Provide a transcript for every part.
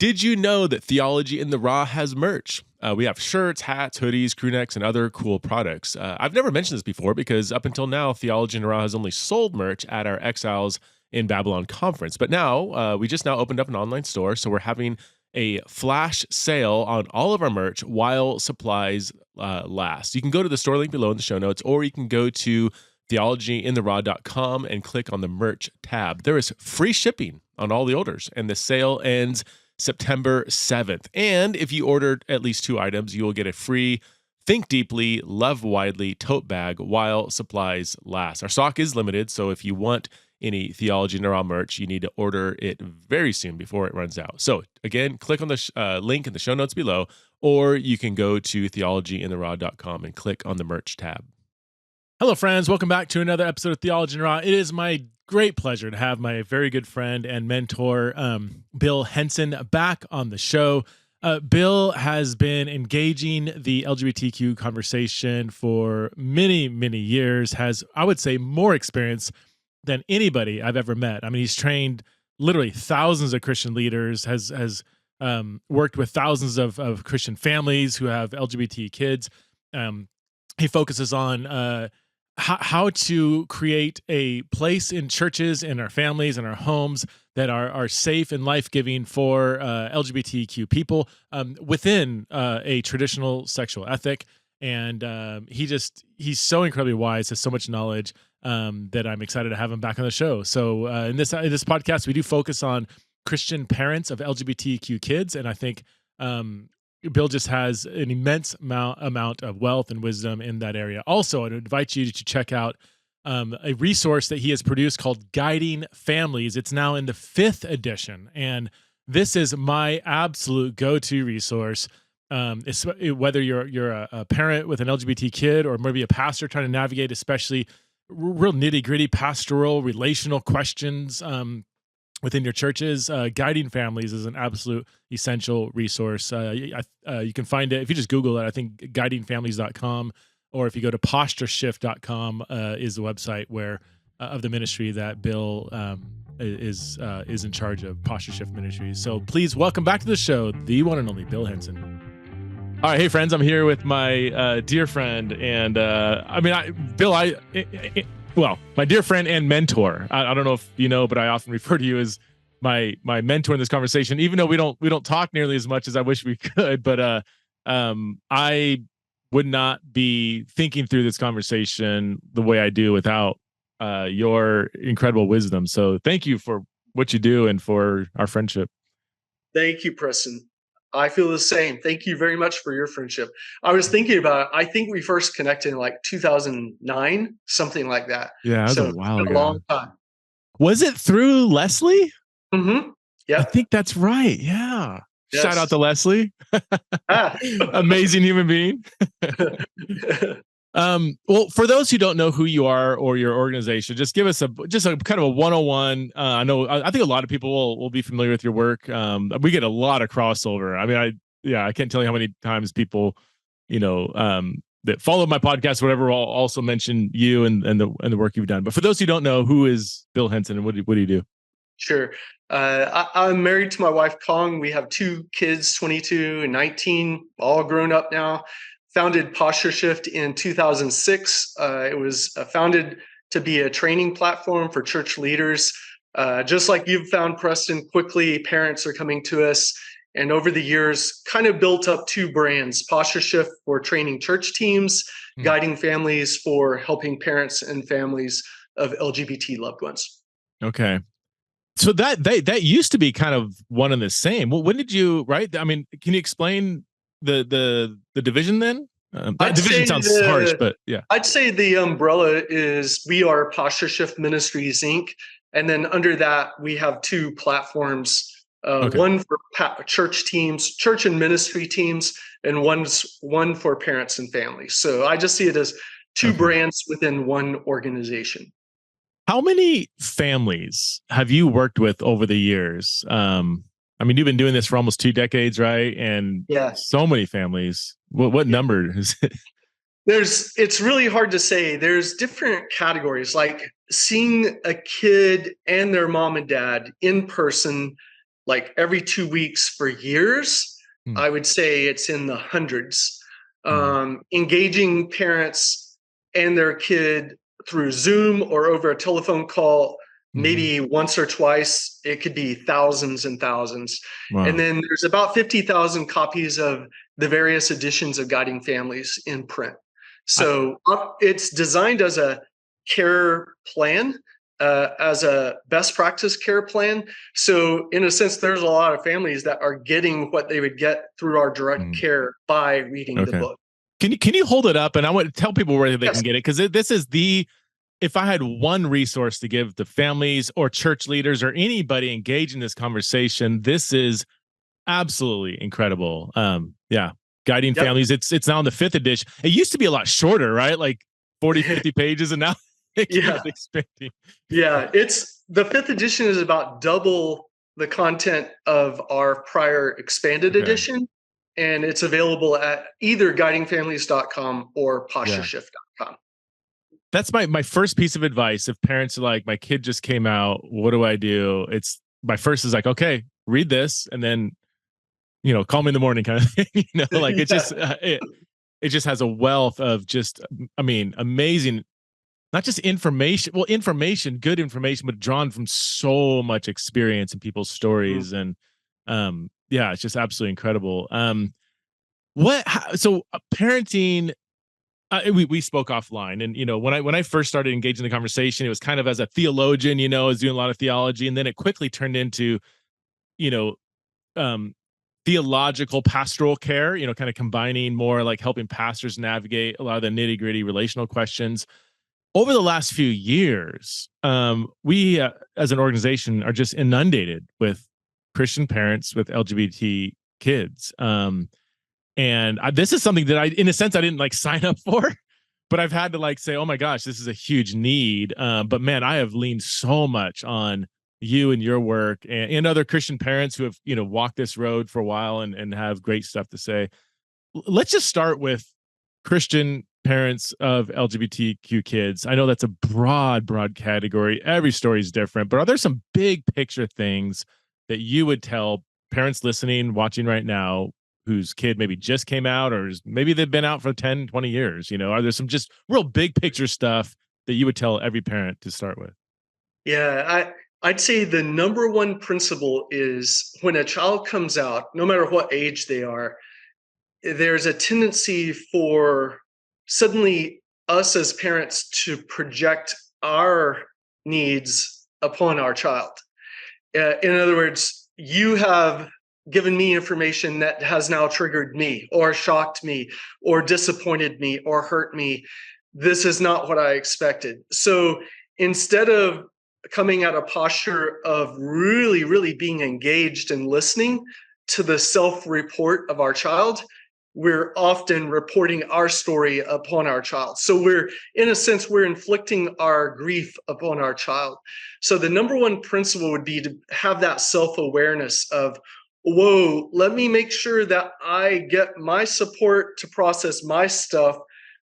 Did you know that Theology in the Raw has merch? We have shirts, hats, hoodies, crew necks, and other cool products. I've never mentioned this before because up until now, Theology in the Raw has only sold merch at our Exiles in Babylon conference. But now, we just now opened up an online store, so we're having a flash sale on all of our merch while supplies last. You can go to the store link below in the show notes, or you can go to theologyintheraw.com and click on the merch tab. There is free shipping on all the orders, and the sale ends September 7th. And if you ordered at least 2 items, you will get a free Think Deeply, Love Widely tote bag while supplies last. Our stock is limited, so if you want any Theology in the Raw merch, you need to order it very soon before it runs out. So again, click on the link in the show notes below, or you can go to theologyintheraw.com and click on the merch tab. Hello, friends. Welcome back to another episode of Theology in the Raw. It is my great pleasure to have my very good friend and mentor, Bill Henson, back on the show. Bill has been engaging the LGBTQ conversation for many, many years, has, I would say, more experience than anybody I've ever met. I mean, he's trained literally thousands of Christian leaders, has worked with thousands of Christian families who have LGBT kids. He focuses on how to create a place in churches, in our families, in our homes that are safe and life-giving for LGBTQ people within a traditional sexual ethic. And he's so incredibly wise, has so much knowledge that I'm excited to have him back on the show. So in this podcast, we do focus on Christian parents of LGBTQ kids, and I think Bill just has an immense amount of wealth and wisdom in that area. Also, I'd invite you to check out a resource that he has produced called Guiding Families. It's now in the 5th edition, and this is my absolute go-to resource. Whether you're a parent with an LGBT kid or maybe a pastor trying to navigate especially real nitty-gritty pastoral relational questions within your churches, Guiding Families is an absolute essential resource. You can find it if you just Google it. I think guidingfamilies.com, or if you go to postureshift.com is the website where of the ministry that Bill is in charge of, Posture Shift Ministries. So please welcome back to the show, the one and only Bill Henson. All right, hey friends, I'm here with my dear friend and Bill, my dear friend and mentor. I don't know if you know, but I often refer to you as my mentor in this conversation, even though we don't talk nearly as much as I wish we could. But I would not be thinking through this conversation the way I do without your incredible wisdom. So thank you for what you do and for our friendship. Thank you, Preston. I feel the same. Thank you very much for your friendship. I was thinking about it. I think we first connected in like 2009, something like that. Yeah, that was a while ago. A long time. Was it through Leslie? Mm-hmm. Yeah, I think that's right. Yeah. Yes. Shout out to Leslie. Amazing human being. Well, for those who don't know who you are or your organization, just give us a kind of a 101. I think a lot of people will be familiar with your work. We get a lot of crossover. I mean, I can't tell you how many times people, that follow my podcast, or whatever, will also mention you and the work you've done. But for those who don't know, who is Bill Henson and what do you do? Sure. I'm married to my wife, Kong. We have 2 kids, 22 and 19, all grown up now. Founded Posture Shift in 2006. It was founded to be a training platform for church leaders. Just like you've found, Preston, quickly parents are coming to us. And over the years, kind of built up 2 brands, Posture Shift for training church teams, Guiding Families for helping parents and families of LGBT loved ones. Okay. So that used to be kind of one and the same. Well, when did you, right? I mean, can you explain the division then? That division sounds harsh, but yeah. I'd say the umbrella is we are Posture Shift Ministries, Inc. And then under that, we have 2 platforms, one for church teams, church and ministry teams, and one for parents and families. So I just see it as 2 brands within one organization. How many families have you worked with over the years? I mean, you've been doing this for almost 2 decades, right? And so many families. What number is it? It's really hard to say. There's different categories, like seeing a kid and their mom and dad in person like every 2 weeks for years. Hmm. I would say it's in the hundreds. Hmm. Engaging parents and their kid through Zoom or over a telephone call, Hmm. maybe once or twice. It could be thousands and thousands. And Wow. then there's about 50,000 copies of the various editions of Guiding Families in print. I, So it's designed as a care plan, as a best practice care plan. So, in a sense, there's a lot of families that are getting what they would get through our direct mm, care by reading the okay. book. Can you hold it up? And I want to tell people where they Yes. can get it, because this is if I had one resource to give to families or church leaders or anybody engaged in this conversation, this is absolutely incredible. Yeah. Guiding Yep. Families. It's now in the fifth edition. It used to be a lot shorter, right? Like 40, 50 pages, and now it keeps Yeah. expanding. Yeah. It's the fifth edition is about double the content of our prior expanded Okay. edition. And it's available at either guidingfamilies.com or Yeah. postureshift.com. That's my first piece of advice. If parents are like, my kid just came out, what do I do? It's my first is like, okay, read this, and then call me in the morning, kind of thing. Like Yeah. it just has a wealth of just, I mean, amazing, not just information, well, information, good information, but drawn from so much experience and people's Mhm. stories. And yeah, it's just absolutely incredible. So parenting, we spoke offline, and when I first started engaging the conversation, it was kind of as a theologian, I was doing a lot of theology, and then it quickly turned into, you know, um, theological pastoral care, kind of combining more like helping pastors navigate a lot of the nitty gritty relational questions. Over the last few years, we as an organization are just inundated with Christian parents with LGBT kids. And this is something that in a sense, I didn't like sign up for, but I've had to like say, oh my gosh, this is a huge need. But man, I have leaned so much on you and your work, and other Christian parents who have, walked this road for a while, and have great stuff to say. Let's just start with Christian parents of LGBTQ kids. I know that's a broad category. Every story is different, but are there some big picture things that you would tell parents listening, watching right now, whose kid maybe just came out, or maybe they've been out for 10, 20 years? Are there some just real big picture stuff that you would tell every parent to start with? Yeah, I'd say the number one principle is when a child comes out, no matter what age they are, there's a tendency for suddenly us as parents to project our needs upon our child. In other words, you have given me information that has now triggered me or shocked me or disappointed me or hurt me. This is not what I expected. So instead of coming at a posture of really, really being engaged and listening to the self report of our child, we're often reporting our story upon our child. So in a sense, we're inflicting our grief upon our child. So the number one principle would be to have that self-awareness of, whoa, let me make sure that I get my support to process my stuff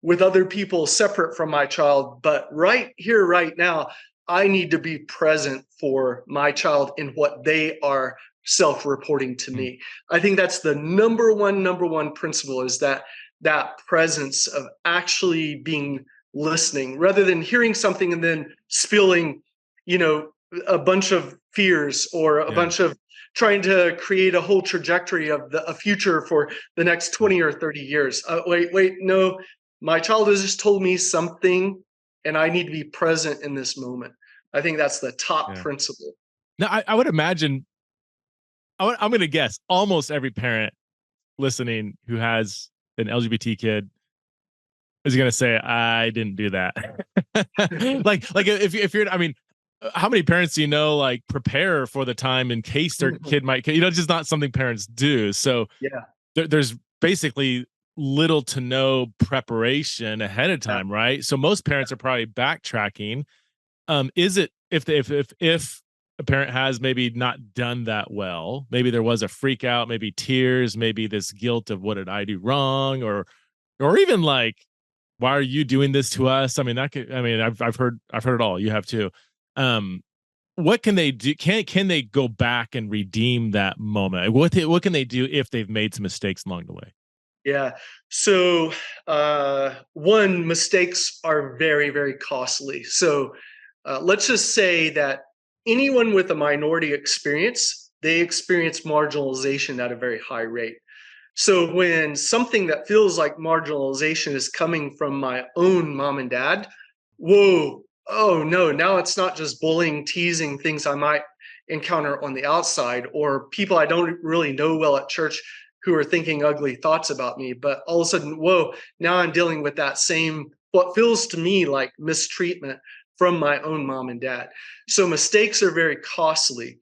with other people separate from my child. But right here, right now, I need to be present for my child in what they are self-reporting to Mm. me. I think that's the number one principle, is that presence of actually being listening rather than hearing something and then spilling, you know, a bunch of fears or a Yeah. bunch of trying to create a whole trajectory of a future for the next Yeah. 20 or 30 years. Wait, no, my child has just told me something and I need to be present in this moment. I think that's the top Yeah. principle. Now, I would imagine, I'm going to guess almost every parent listening who has an LGBT kid is going to say, I didn't do that. like if you're, I mean, how many parents do like prepare for the time in case their kid might, just not something parents do. So Yeah. there's basically little to no preparation ahead of Yeah. time, right? So most parents are probably backtracking. Is it, if a parent has maybe not done that well, maybe there was a freak out, maybe tears, maybe this guilt of what did I do wrong, or even like, why are you doing this to us? I mean, I've heard it all. You have too. Um, what can they do? Can they go back and redeem that moment? What can they do if they've made some mistakes along the way? Yeah. So, one, mistakes are very, very costly. So, let's just say that anyone with a minority experience, they experience marginalization at a very high rate. So, when something that feels like marginalization is coming from my own mom and dad, whoa, oh no, now it's not just bullying, teasing, things I might encounter on the outside, or people I don't really know well at church who are thinking ugly thoughts about me. But all of a sudden, whoa, now I'm dealing with that same, what feels to me like mistreatment from my own mom and dad. So mistakes are very costly.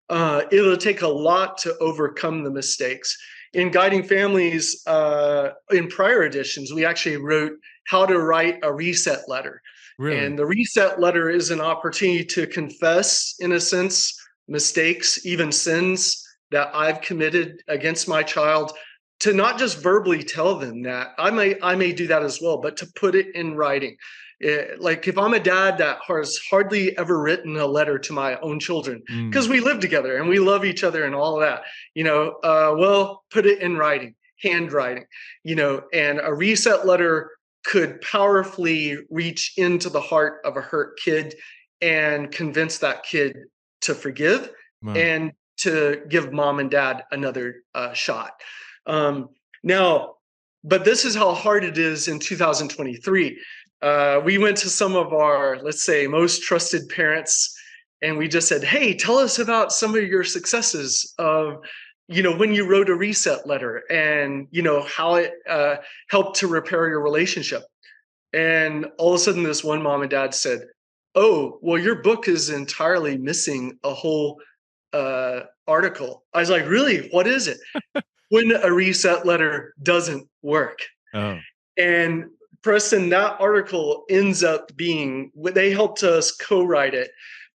It'll take a lot to overcome the mistakes. In guiding families, in prior editions, we actually wrote how to write a reset letter. Really? And the reset letter is an opportunity to confess, in a sense, mistakes, even sins that I've committed against my child, to not just verbally tell them that. I may do that as well, but to put it in writing. Like if I'm a dad that has hardly ever written a letter to my own children, Mm, because we live together and we love each other and all of that, well, put it in writing, handwriting, and a reset letter could powerfully reach into the heart of a hurt kid and convince that kid to forgive wow. and to give mom and dad another shot. Now, but this is how hard it is in 2023. We went to some of our, let's say, most trusted parents, and we just said, "Hey, tell us about some of your successes of, when you wrote a reset letter, and how it helped to repair your relationship." And all of a sudden, this one mom and dad said, "Oh, well, your book is entirely missing a whole article." I was like, "Really? What is it?" When a reset letter doesn't work. Oh, And Preston, that article ends up being, they helped us co-write it.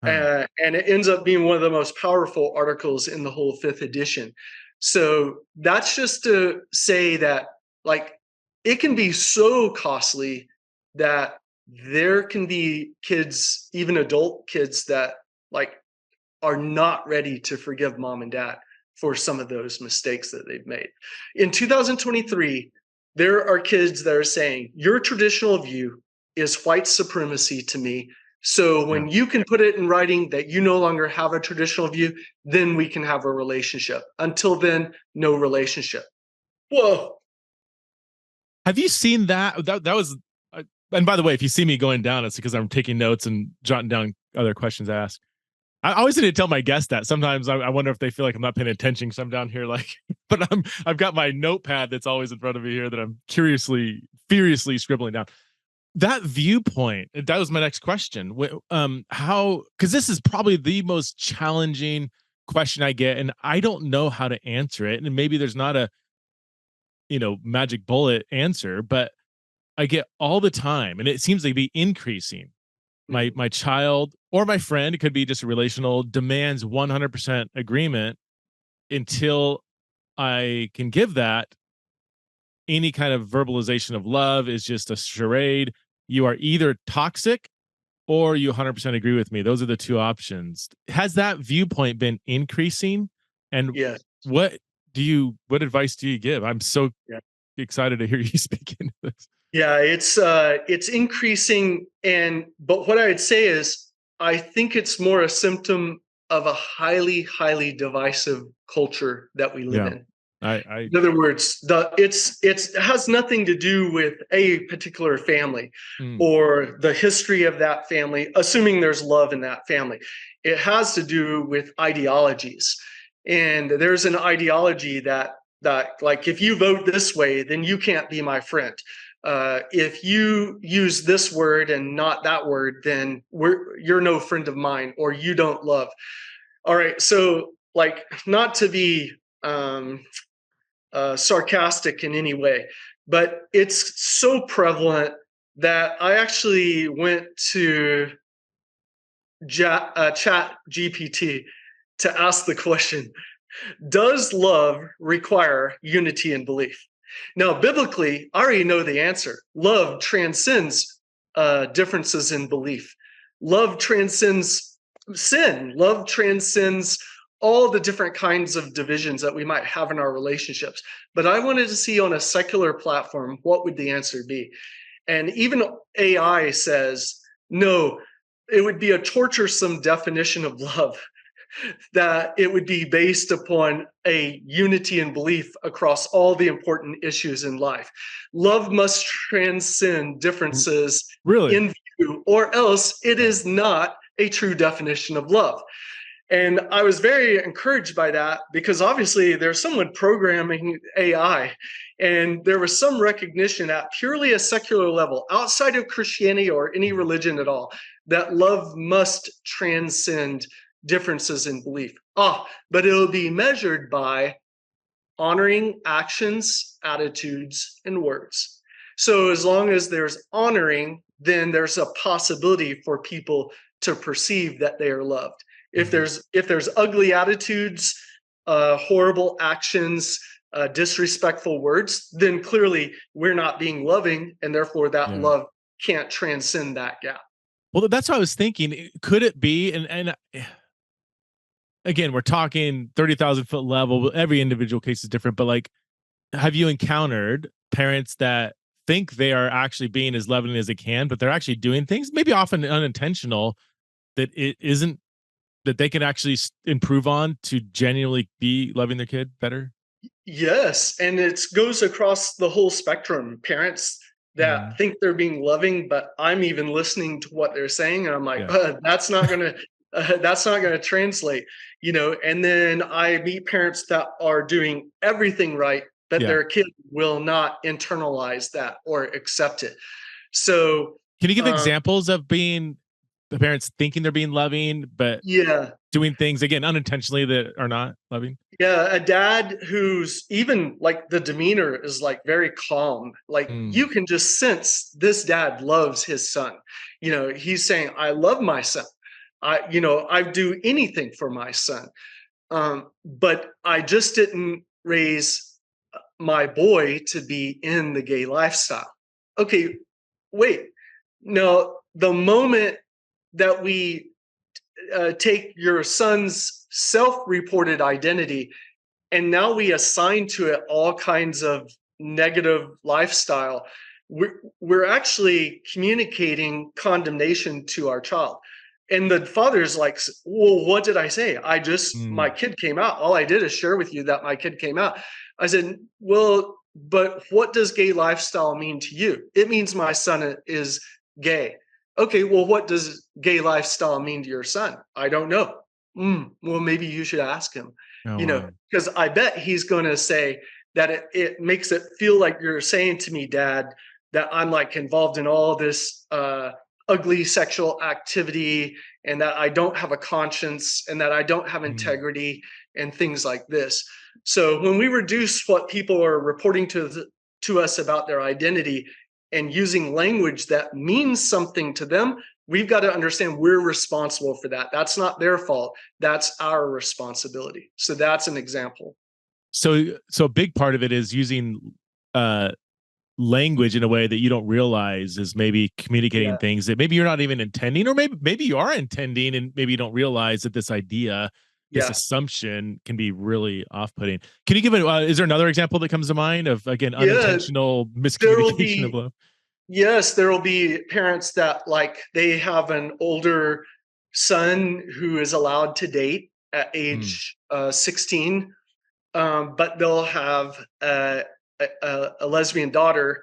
huh. And it ends up being one of the most powerful articles in the whole fifth edition. So that's just to say that, like, it can be so costly that there can be kids, even adult kids, that like are not ready to forgive mom and dad for some of those mistakes that they've made. In 2023, there are kids that are saying, your traditional view is white supremacy to me. So Yeah. when you can put it in writing that you no longer have a traditional view, then we can have a relationship. Until then, no relationship. Whoa. Have you seen that? That was. And by the way, if you see me going down, it's because I'm taking notes and jotting down other questions asked. I always need to tell my guests that. Sometimes I wonder if they feel like I'm not paying attention because I'm down here like, but I've got my notepad that's always in front of me here that I'm furiously scribbling down. That viewpoint, that was my next question. How, because this is probably the most challenging question I get, and I don't know how to answer it. And maybe there's not a, magic bullet answer, but I get all the time, and it seems to be increasing. My Mhm. my child or my friend, it could be just a relational, demands 100% agreement until I can give that. Any kind of verbalization of love is just a charade. You are either toxic or you 100% agree with me. Those are the two options. Has that viewpoint been increasing? And Yeah. what what advice do you give? I'm so excited to hear you speak into this. Yeah, it's increasing, but what I would say is I think it's more a symptom of a highly, highly divisive culture that we live Yeah. in. I In other words, it has nothing to do with a particular family mm, or the history of that family, assuming there's love in that family. It has to do with ideologies. And there's an ideology that like if you vote this way, then you can't be my friend. If you use this word and not that word, then you're no friend of mine, or you don't love. All right, so like not to be sarcastic in any way, but it's so prevalent that I actually went to Chat GPT to ask the question: does love require unity and belief? Now, biblically, I already know the answer. Love transcends differences in belief. Love transcends sin. Love transcends all the different kinds of divisions that we might have in our relationships. But I wanted to see on a secular platform, what would the answer be? And even AI says, no, it would be a torturesome definition of love, that it would be based upon a unity and belief across all the important issues in life. Love must transcend differences Really? in view, or else it Yeah. is not a true definition of love. And I was very encouraged by that because obviously there's someone programming AI, and there was some recognition at purely a secular level, outside of Christianity or any religion at all, that love must transcend differences in belief. But it'll be measured by honoring actions, attitudes, and words. So as long as there's honoring, then there's a possibility for people to perceive that they are loved. If Mhm. there's ugly attitudes, horrible actions, disrespectful words, then clearly we're not being loving, and therefore that Yeah. love can't transcend that gap. Well, that's what I was thinking. Could it be? And again, we're talking 30,000 foot level. Every individual case is different, but like, have you encountered parents that think they are actually being as loving as they can, but they're actually doing things, maybe often unintentional, that it isn't that they can actually improve on to genuinely be loving their kid better? Yes, and it goes across the whole spectrum. Parents that Mhm. think they're being loving, but I'm even listening to what they're saying, and I'm like, Yeah. that's not gonna translate, you know. And then I meet parents that are doing everything right, but Yeah. their kid will not internalize that or accept it. So, Can you give um, examples of being the parents thinking they're being loving, but yeah, doing things again unintentionally that are not loving? yeah, a dad who's even like the demeanor is like very calm. Like Mm. you can just sense this dad loves his son. You know, he's saying, I love my son. I do anything for my son. But I just didn't raise my boy to be in the gay lifestyle. Okay, wait. No, the moment that we take your son's self-reported identity and now we assign to it all kinds of negative lifestyle, we're actually communicating condemnation to our child. And the father's like, well, what did I say? My Mm. kid came out. All I did is share with you that my kid came out. I said, well, but what does gay lifestyle mean to you? It means my son is gay. Okay, well, what does gay lifestyle mean to your son? I don't know. Well, maybe you should ask him, Oh you know, wow. because I bet he's going to say that it makes it feel like you're saying to me, Dad, that I'm like involved in all this ugly sexual activity and that I don't have a conscience and that I don't have Mm. integrity and things like this. So when we reduce what people are reporting to us about their identity and using language that means something to them, we've got to understand we're responsible for that. That's not their fault. That's our responsibility. So that's an example. So a big part of it is using uh language in a way that you don't realize is maybe communicating Yeah. things that maybe you're not even intending, or maybe you are intending and maybe you don't realize that this idea, this Yeah. assumption can be really off-putting. Can you give it is there another example that comes to mind of, again, Yeah. unintentional There will miscommunication of be, love? yes, there will be parents that like they have an older son who is allowed to date at Mm. age 16, but they'll have a lesbian daughter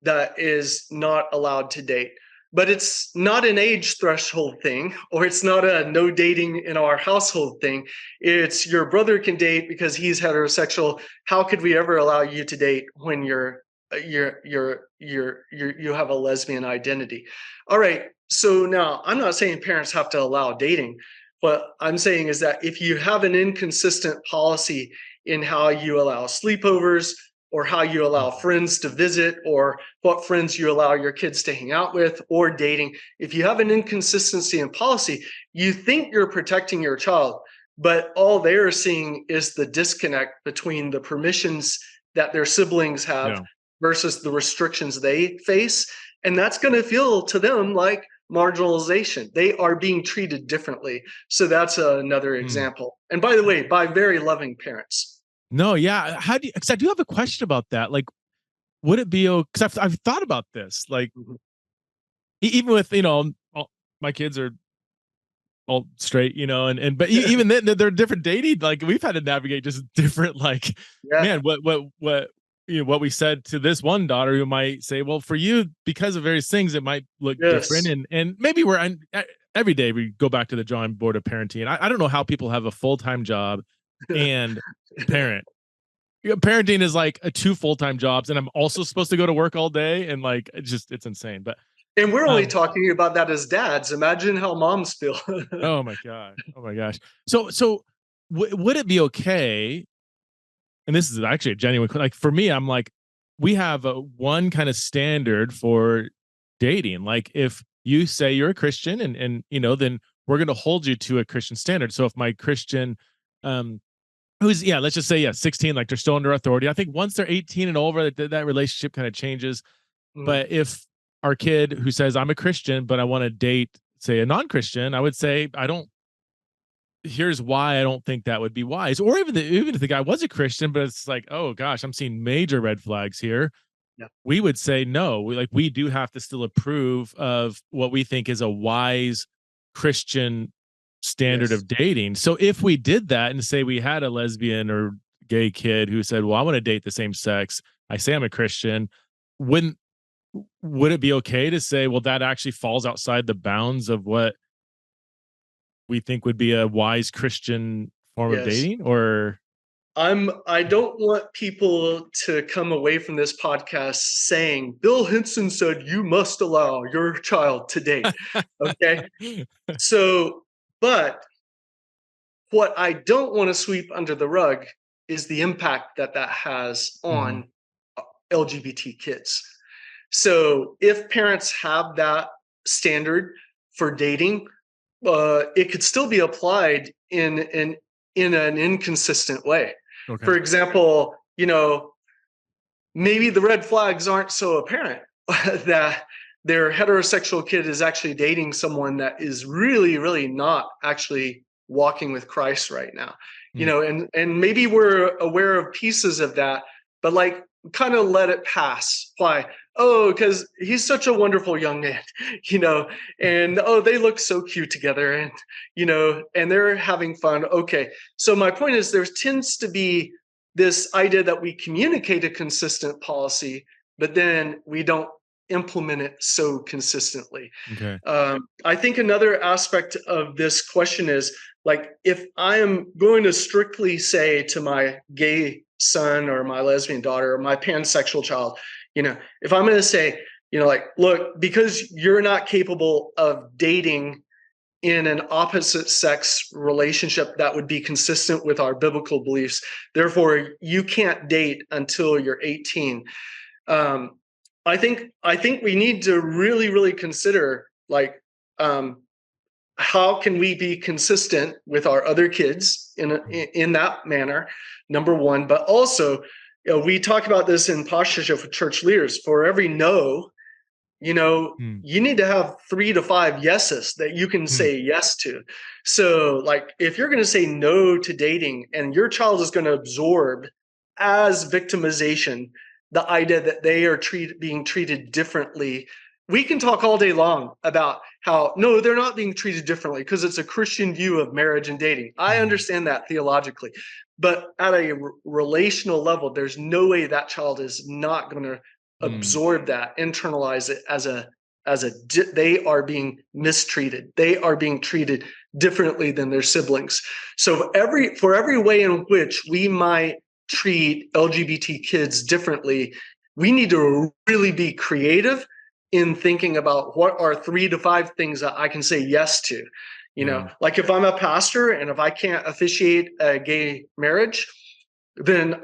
that is not allowed to date. But it's not an age threshold thing, or it's not a no dating in our household thing. It's your brother can date because he's heterosexual. How could we ever allow you to date when you have a lesbian identity? All right. So now I'm not saying parents have to allow dating. What I'm saying is that if you have an inconsistent policy in how you allow sleepovers, or how you allow Mhm. friends to visit, or what friends you allow your kids to hang out with, or dating. If you have an inconsistency in policy, you think you're protecting your child, but all they're seeing is the disconnect between the permissions that their siblings have Yeah. versus the restrictions they face. And that's going to feel to them like marginalization. They are being treated differently. So that's another example. And by the way, by very loving parents. No, yeah. How do you, because I do have a question about that. Like, would it be, because I've thought about this, like, Mhm. even with, my kids are all straight, but even then they're different dating. Like we've had to navigate just different, like, Yeah. man, what, what we said to this one daughter who might say, well, for you, because of various things, it might look different. Yes. And maybe every day we go back to the drawing board of parenting. And I don't know how people have a full-time job and parent. Parenting is like a 2 full-time jobs. And I'm also supposed to go to work all day. And like, it's insane. But, And we're only um, talking about that as dads. Imagine how moms feel. oh my God. Oh my gosh. So would it be okay? And this is actually a genuine, like for me, I'm like, we have a one kind of standard for dating. Like if you say you're a Christian and then we're going to hold you to a Christian standard. So if my Christian, um, who's, yeah, let's just say, yeah, 16, like they're still under authority. I think once they're 18 and over, that relationship kind of changes. Mm. But if our kid who says I'm a Christian, but I want to date, say, a non-Christian, I would say, here's why I don't think that would be wise. Or even if the guy was a Christian, but it's like, oh gosh, I'm seeing major red flags here. Yeah. We would say no. We do have to still approve of what we think is a wise Christian standard Yes. of dating. So if we did that and say we had a lesbian or gay kid who said, well, I want to date the same sex, I say I'm a Christian, wouldn't would it be okay to say, well, that actually falls outside the bounds of what we think would be a wise Christian form of Yes. dating? Or I don't want people to come away from this podcast saying Bill Henson said you must allow your child to date. Okay. So, but what I don't want to sweep under the rug is the impact that that has Mhm. on LGBT kids. So, if parents have that standard for dating, it could still be applied in an inconsistent way. Okay. For example, maybe the red flags aren't so apparent that their heterosexual kid is actually dating someone that is really, really not actually walking with Christ right now. Mm. And maybe we're aware of pieces of that, but like kind of let it pass. Why? Oh, because he's such a wonderful young man, and oh, they look so cute together, and they're having fun. Okay. So my point is there tends to be this idea that we communicate a consistent policy, but then we don't implement it so consistently. Okay. I think another aspect of this question is like, if I am going to strictly say to my gay son or my lesbian daughter or my pansexual child, if I'm going to say, like, look, because you're not capable of dating in an opposite sex relationship that would be consistent with our biblical beliefs. Therefore, you can't date until you're 18. Um, I think we need to really, really consider like how can we be consistent with our other kids in that manner, number one, but also we talk about this in posture for church leaders. For every no, Mm. you need to have 3 to 5 yeses that you can Mm. say yes to. So, like, if you're going to say no to dating and your child is going to absorb as victimization the idea that they are being treated differently, we can talk all day long about how no, they're not being treated differently because it's a Christian view of marriage and dating. I Mhm. understand that theologically, but at a relational level, there's no way that child is not going to Mm. absorb that, internalize it they are being mistreated. They are being treated differently than their siblings. So for every way in which we might treat LGBT kids differently, we need to really be creative in thinking about what are 3 to 5 things that I can say yes to. Yeah. Like if I'm a pastor and if I can't officiate a gay marriage, then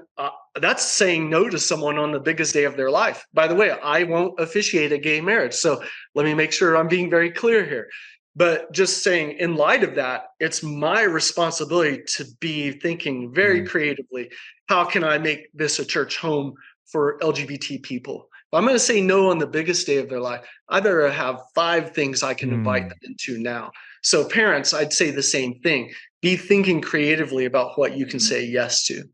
that's saying no to someone on the biggest day of their life. By the way, I won't officiate a gay marriage. So let me make sure I'm being very clear here. But just saying, in light of that, it's my responsibility to be thinking very Mm. creatively. How can I make this a church home for LGBT people? I'm going to say no on the biggest day of their life. I better have 5 things I can invite Mm, them into now. So, parents, I'd say the same thing. Be thinking creatively about what you can say yes to.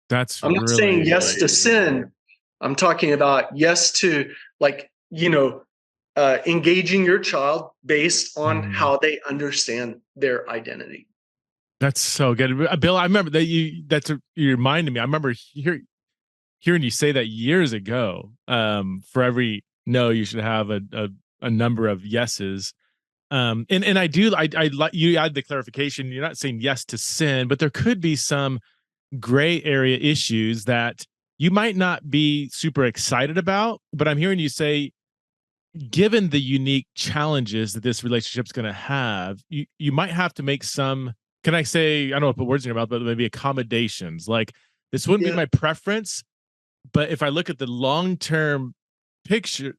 that's I'm not saying really yes to sin. I'm talking about yes to, like, engaging your child based on mm, how they understand their identity. that's so good. Bill, I remember that you reminded me. I remember hearing you say that years ago. For every no, you should have a number of yeses. And I like you add the clarification. You're not saying yes to sin, but there could be some gray area issues that you might not be super excited about. But I'm hearing you say, given the unique challenges that this relationship's going to have, you might have to make some. Can I say, I don't know, put words in your mouth, but maybe accommodations. Like, this wouldn't be Yeah. my preference, but if I look at the long term picture,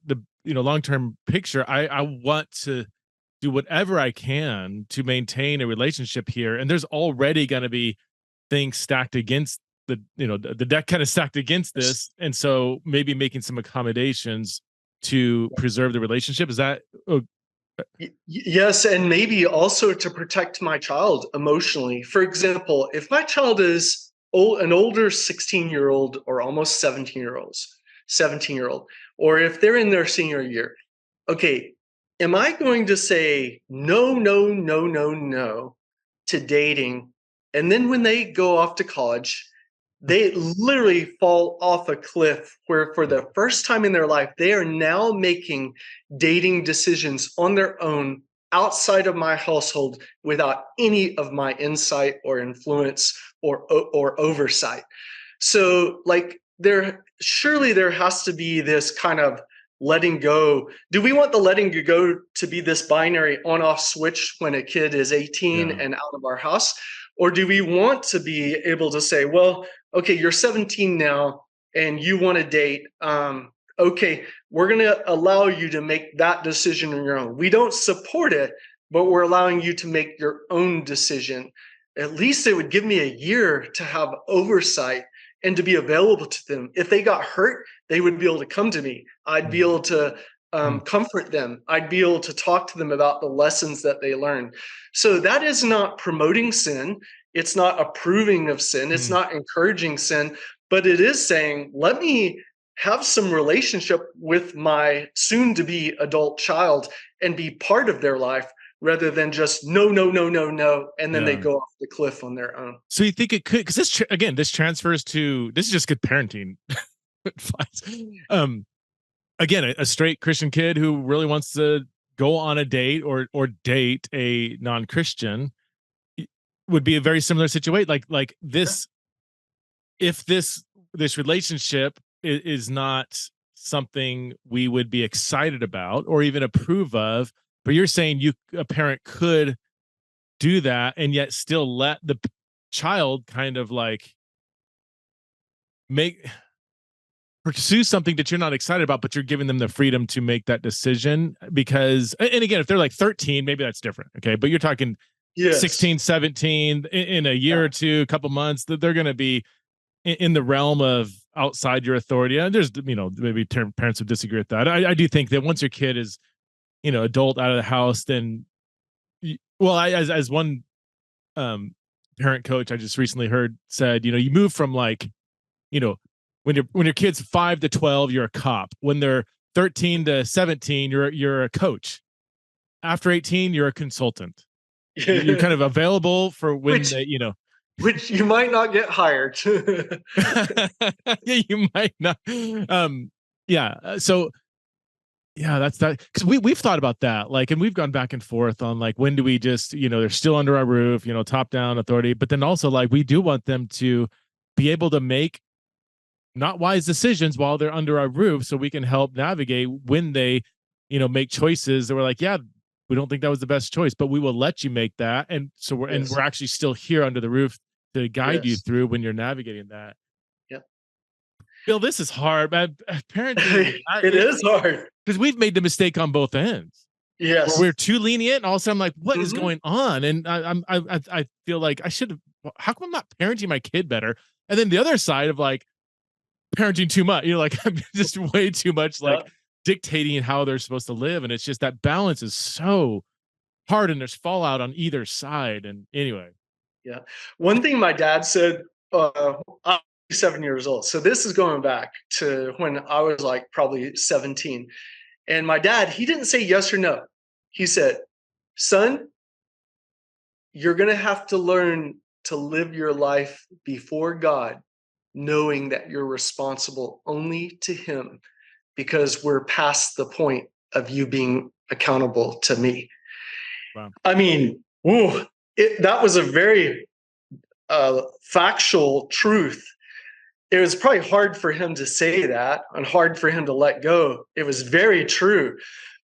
I want to do whatever I can to maintain a relationship here. And there's already going to be things stacked against the deck kind of stacked against this. And so maybe making some accommodations to preserve the relationship. Is that, oh, Yes, and maybe also to protect my child emotionally. For example, if my child is an older 16-year-old or almost 17-year old, or if they're in their senior year, okay, am I going to say no, no, no, no, no to dating? And then when they go off to college, they literally fall off a cliff where, for the first time in their life, they are now making dating decisions on their own outside of my household without any of my insight or influence or oversight. So, like, there has to be this kind of letting go. Do we want the letting go to be this binary on off switch when a kid is 18 yeah. and out of our house? Or do we want to be able to say, well, okay, you're 17 now and you want to date? Okay, we're going to allow you to make that decision on your own. We don't support it, but we're allowing you to make your own decision. At least it would give me a year to have oversight and to be available to them. If they got hurt, they would be able to come to me. I'd be able to Mm, comfort them. I'd be able to talk to them about the lessons that they learned. So that is not promoting sin. It's not approving of sin. It's mm, not encouraging sin, but it is saying, let me have some relationship with my soon to be adult child and be part of their life rather than just no, no, no, no, no. And then they yeah. go off the cliff on their own. So you think it could, because again, this transfers to, this is just good parenting advice. Again, a straight Christian kid who really wants to go on a date or date a non-Christian would be a very similar situation. Like this, if this relationship is not something we would be excited about or even approve of, but you're saying a parent could do that and yet still let the child kind of like make pursue something that you're not excited about, but you're giving them the freedom to make that decision. Because, and again, if they're like 13, maybe that's different. Okay. But you're talking Yes. 16, 17 in a year or two, a couple months, that they're going to be in the realm of outside your authority. And there's, maybe parents would disagree with that. I do think that once your kid is, adult out of the house, then, well, as one um, parent coach I just recently heard said, you move from like, you know, when your kid's 5 to 12, you're a cop. When they're 13 to 17, you're a coach. After 18, you're a consultant. You're kind of available for when which they. which you might not get hired. Yeah, you might not. Yeah. So yeah, that's that. Because we've thought about that, like, and we've gone back and forth on like when do we just, they're still under our roof, top down authority, but then also like we do want them to be able to make not wise decisions while they're under our roof, so we can help navigate when they make choices that we're like, yeah, we don't think that was the best choice, but we will let you make that. And so we're Yes. actually still here under the roof to guide you Yes. through when you're navigating that. Yeah. Bill, this is hard, man. Parenting, It is hard. because we've made the mistake on both ends where Yes. we're too lenient, and all of a sudden I'm like, what is Mhm. going on? And I feel like I should have, how come I'm not parenting my kid better? And then the other side of like, parenting too much. Like I'm just way too much Yeah. like dictating how they're supposed to live. And it's just that balance is so hard and there's fallout on either side. And anyway, Yeah. One thing my dad said, I'm 7 years old. So this is going back to when I was like probably 17. And my dad, he didn't say yes or no. He said, son, you're going to have to learn to live your life before God, knowing that you're responsible only to Him because we're past the point of you being accountable to me. wow. I mean, whoa, that was a very factual truth. It was probably hard for him to say that and hard for him to let go. It was very true.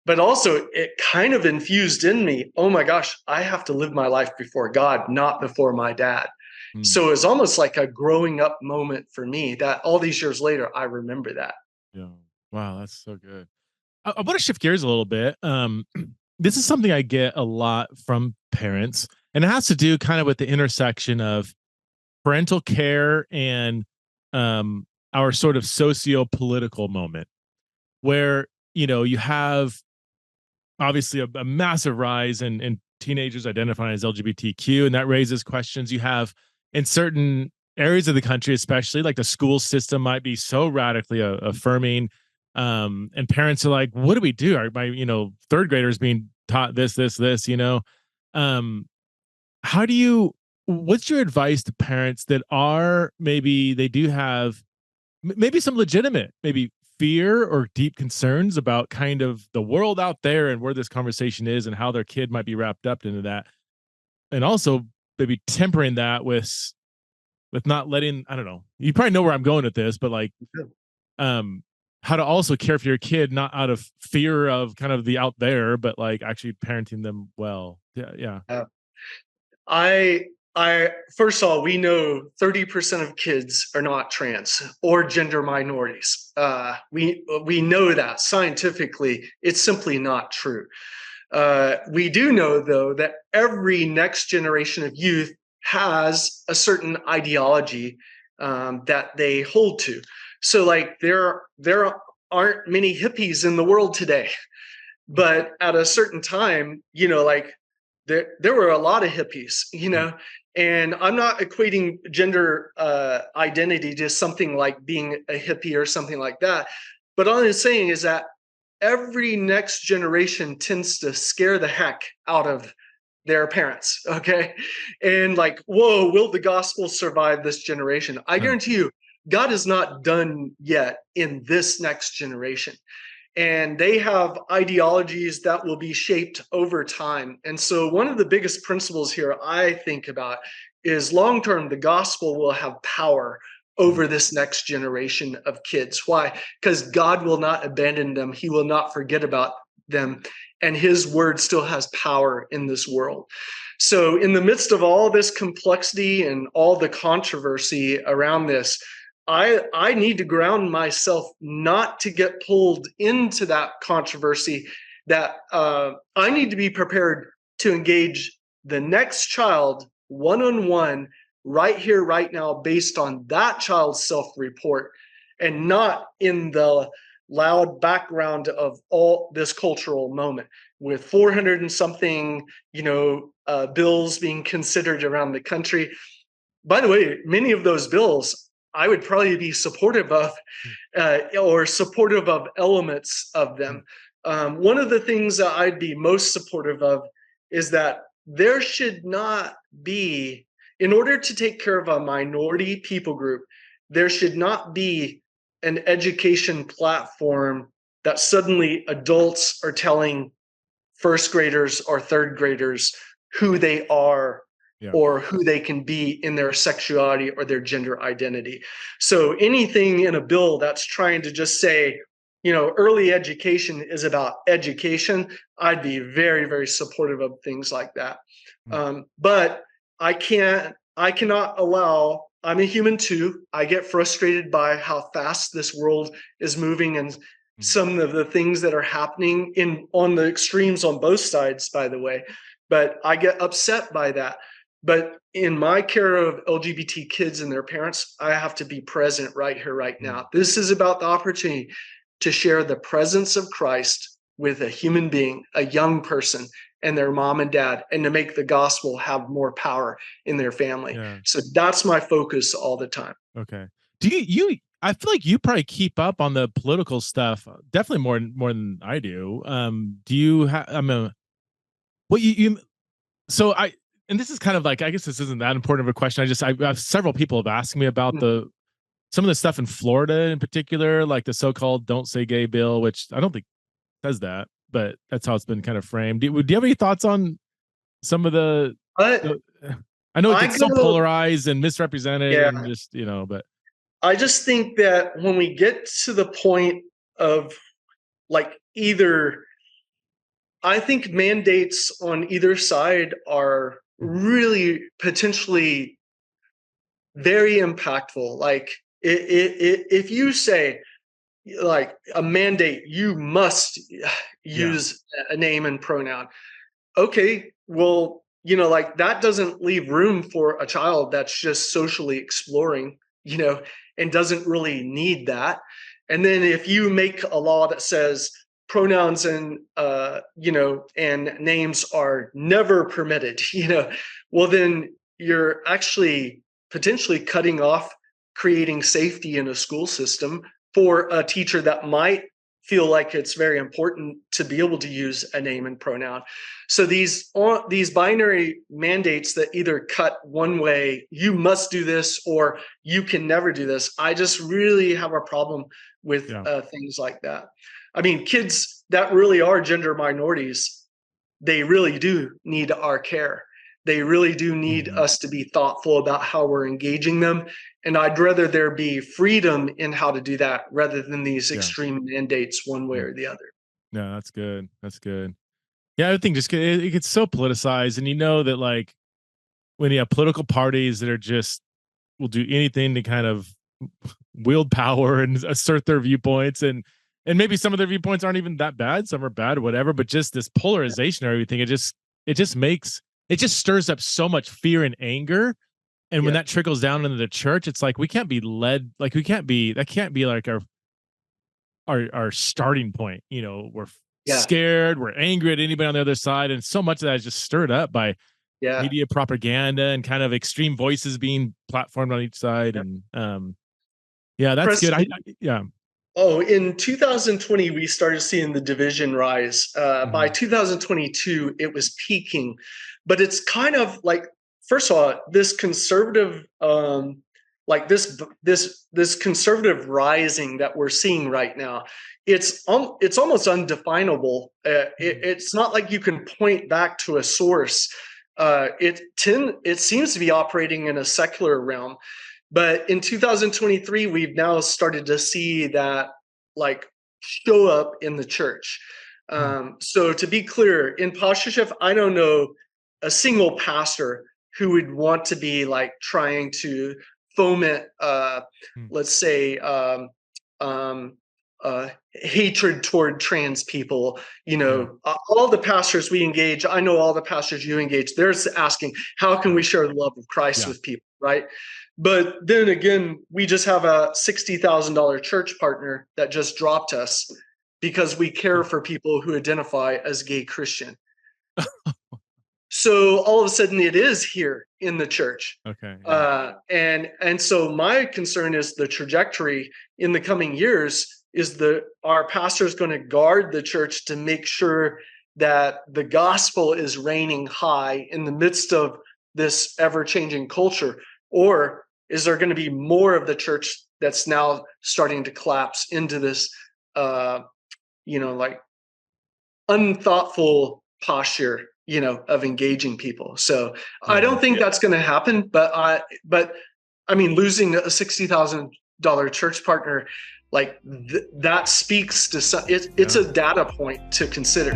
But also, it kind of infused in me, oh my gosh, I have to live my life before God, not before my dad. Mm, So it was almost like a growing up moment for me that all these years later, I remember that. yeah. Wow. That's so good. I want to shift gears a little bit. This is something I get a lot from parents, and it has to do kind of with the intersection of parental care and our sort of socio-political moment where you have obviously a massive rise in teenagers identifying as LGBTQ, and that raises questions. You have in certain areas of the country, especially like the school system might be so radically affirming, and parents are like, "What do we do? Are my third graders being taught this? Um, how do you? What's your advice to parents that are maybe they do have maybe some legitimate maybe fear or deep concerns about kind of the world out there and where this conversation is and how their kid might be wrapped up into that, and also maybe tempering that with not letting, I don't know, you probably know where I'm going with this, but like um how to also care for your kid not out of fear of kind of the out there but like actually parenting them well. Yeah. Uh, I I first of all, we know 30% of kids are not trans or gender minorities. We know that scientifically, it's simply not true. We do know, though, that every next generation of youth has a certain ideology that they hold to. So, like, there aren't many hippies in the world today, but at a certain time, like there were a lot of hippies, and I'm not equating gender identity to something like being a hippie or something like that. But all I'm saying is that every next generation tends to scare the heck out of their parents. Okay. And like, whoa, will the gospel survive this generation? I Huh. guarantee you, God is not done yet in this next generation. And they have ideologies that will be shaped over time. And so, one of the biggest principles here I think about is long term, the gospel will have power Mm, over this next generation of kids. Why? Because God will not abandon them, He will not forget about them, and His word still has power in this world. So, in the midst of all this complexity and all the controversy around this, I need to ground myself not to get pulled into that controversy. That I need to be prepared to engage the next child one on one, right here, right now, based on that child's self-report, and not in the loud background of all this cultural moment with 400 and something, bills being considered around the country. By the way, many of those bills I would probably be supportive of, mm, or supportive of elements of mm, them. One of the things that I'd be most supportive of is that there should not be, in order to take care of a minority people group, there should not be an education platform that suddenly adults are telling first graders or third graders who they are yeah. or who they can be in their sexuality or their gender identity. So anything in a bill that's trying to just say, early education is about education, I'd be very, very supportive of things like that. Mm, But I cannot allow, I'm a human too. I get frustrated by how fast this world is moving and mm, some of the things that are happening on the extremes on both sides, by the way. But I get upset by that. But in my care of LGBT kids and their parents, I have to be present right here, right now. This is about the opportunity to share the presence of Christ with a human being, a young person, and their mom and dad, and to make the gospel have more power in their family. Yeah. So that's my focus all the time. Okay. Do you I feel like you probably keep up on the political stuff definitely more than I do. Do you have, what you so I and this is kind of like, I guess this isn't that important of a question. I have several people have asked me about some of the stuff in Florida in particular, like the so-called "Don't Say Gay" bill, which I don't think says that, but that's how it's been kind of framed. Do you have any thoughts on some of But I know it I gets so go, polarized and misrepresented, yeah, and just but I just think that when we get to the point of like either, I think mandates on either side are really potentially very impactful. Like if you say like a mandate, you must yeah, use a name and pronoun. Okay, well, like that doesn't leave room for a child that's just socially exploring, and doesn't really need that. And then if you make a law that says pronouns and and names are never permitted, well then you're actually potentially cutting off creating safety in a school system for a teacher that might feel like it's very important to be able to use a name and pronoun. So these binary mandates that either cut one way, you must do this, or you can never do this. I just really have a problem with yeah, things like that. I mean, kids that really are gender minorities, they really do need our care. They really do need mhm, us to be thoughtful about how we're engaging them. And I'd rather there be freedom in how to do that rather than these yeah, extreme mandates one way yeah, or the other. yeah. That's good. That's good. Yeah, I think just it gets so politicized, and that like when you have political parties that are just will do anything to kind of wield power and assert their viewpoints, and maybe some of their viewpoints aren't even that bad, some are bad or whatever, but just this polarization or everything, it just stirs up so much fear and anger. And when Yeah. that trickles down into the church, it's like we can't be led, like we can't be, that can't be like our starting point. We're Yeah. scared, we're angry at anybody on the other side, and so much of that is just stirred up by Yeah. media propaganda and kind of extreme voices being platformed on each side. Yeah. And yeah, that's good. Preston, Yeah. oh, in 2020, we started seeing the division rise. By Mhm. 2022, it was peaking, but it's kind of like, first of all, this conservative, like this conservative rising that we're seeing right now. It's almost undefinable. It's not like you can point back to a source. It seems to be operating in a secular realm. But in 2023, we've now started to see that like show up in the church. Mm. So to be clear, in pastorship, I don't know a single pastor who would want to be like trying to foment, Mm. let's say, um, hatred toward trans people. Yeah. All the pastors we engage, I know all the pastors you engage, they're asking, how can Yeah. we share the love of Christ Yeah. with people, right? But then again, we just have a $60,000 church partner that just dropped us because we care for people who identify as gay Christian. So all of a sudden it is here in the church. Okay. Yeah. And so my concern is the trajectory in the coming years is our pastors going to guard the church to make sure that the gospel is reigning high in the midst of this ever-changing culture? Or is there going to be more of the church that's now starting to collapse into this, like unthoughtful posture, of engaging people? So I Yeah. don't think that's going to happen. But I mean, losing a $60,000 church partner, like that speaks to it's Yeah. a data point to consider.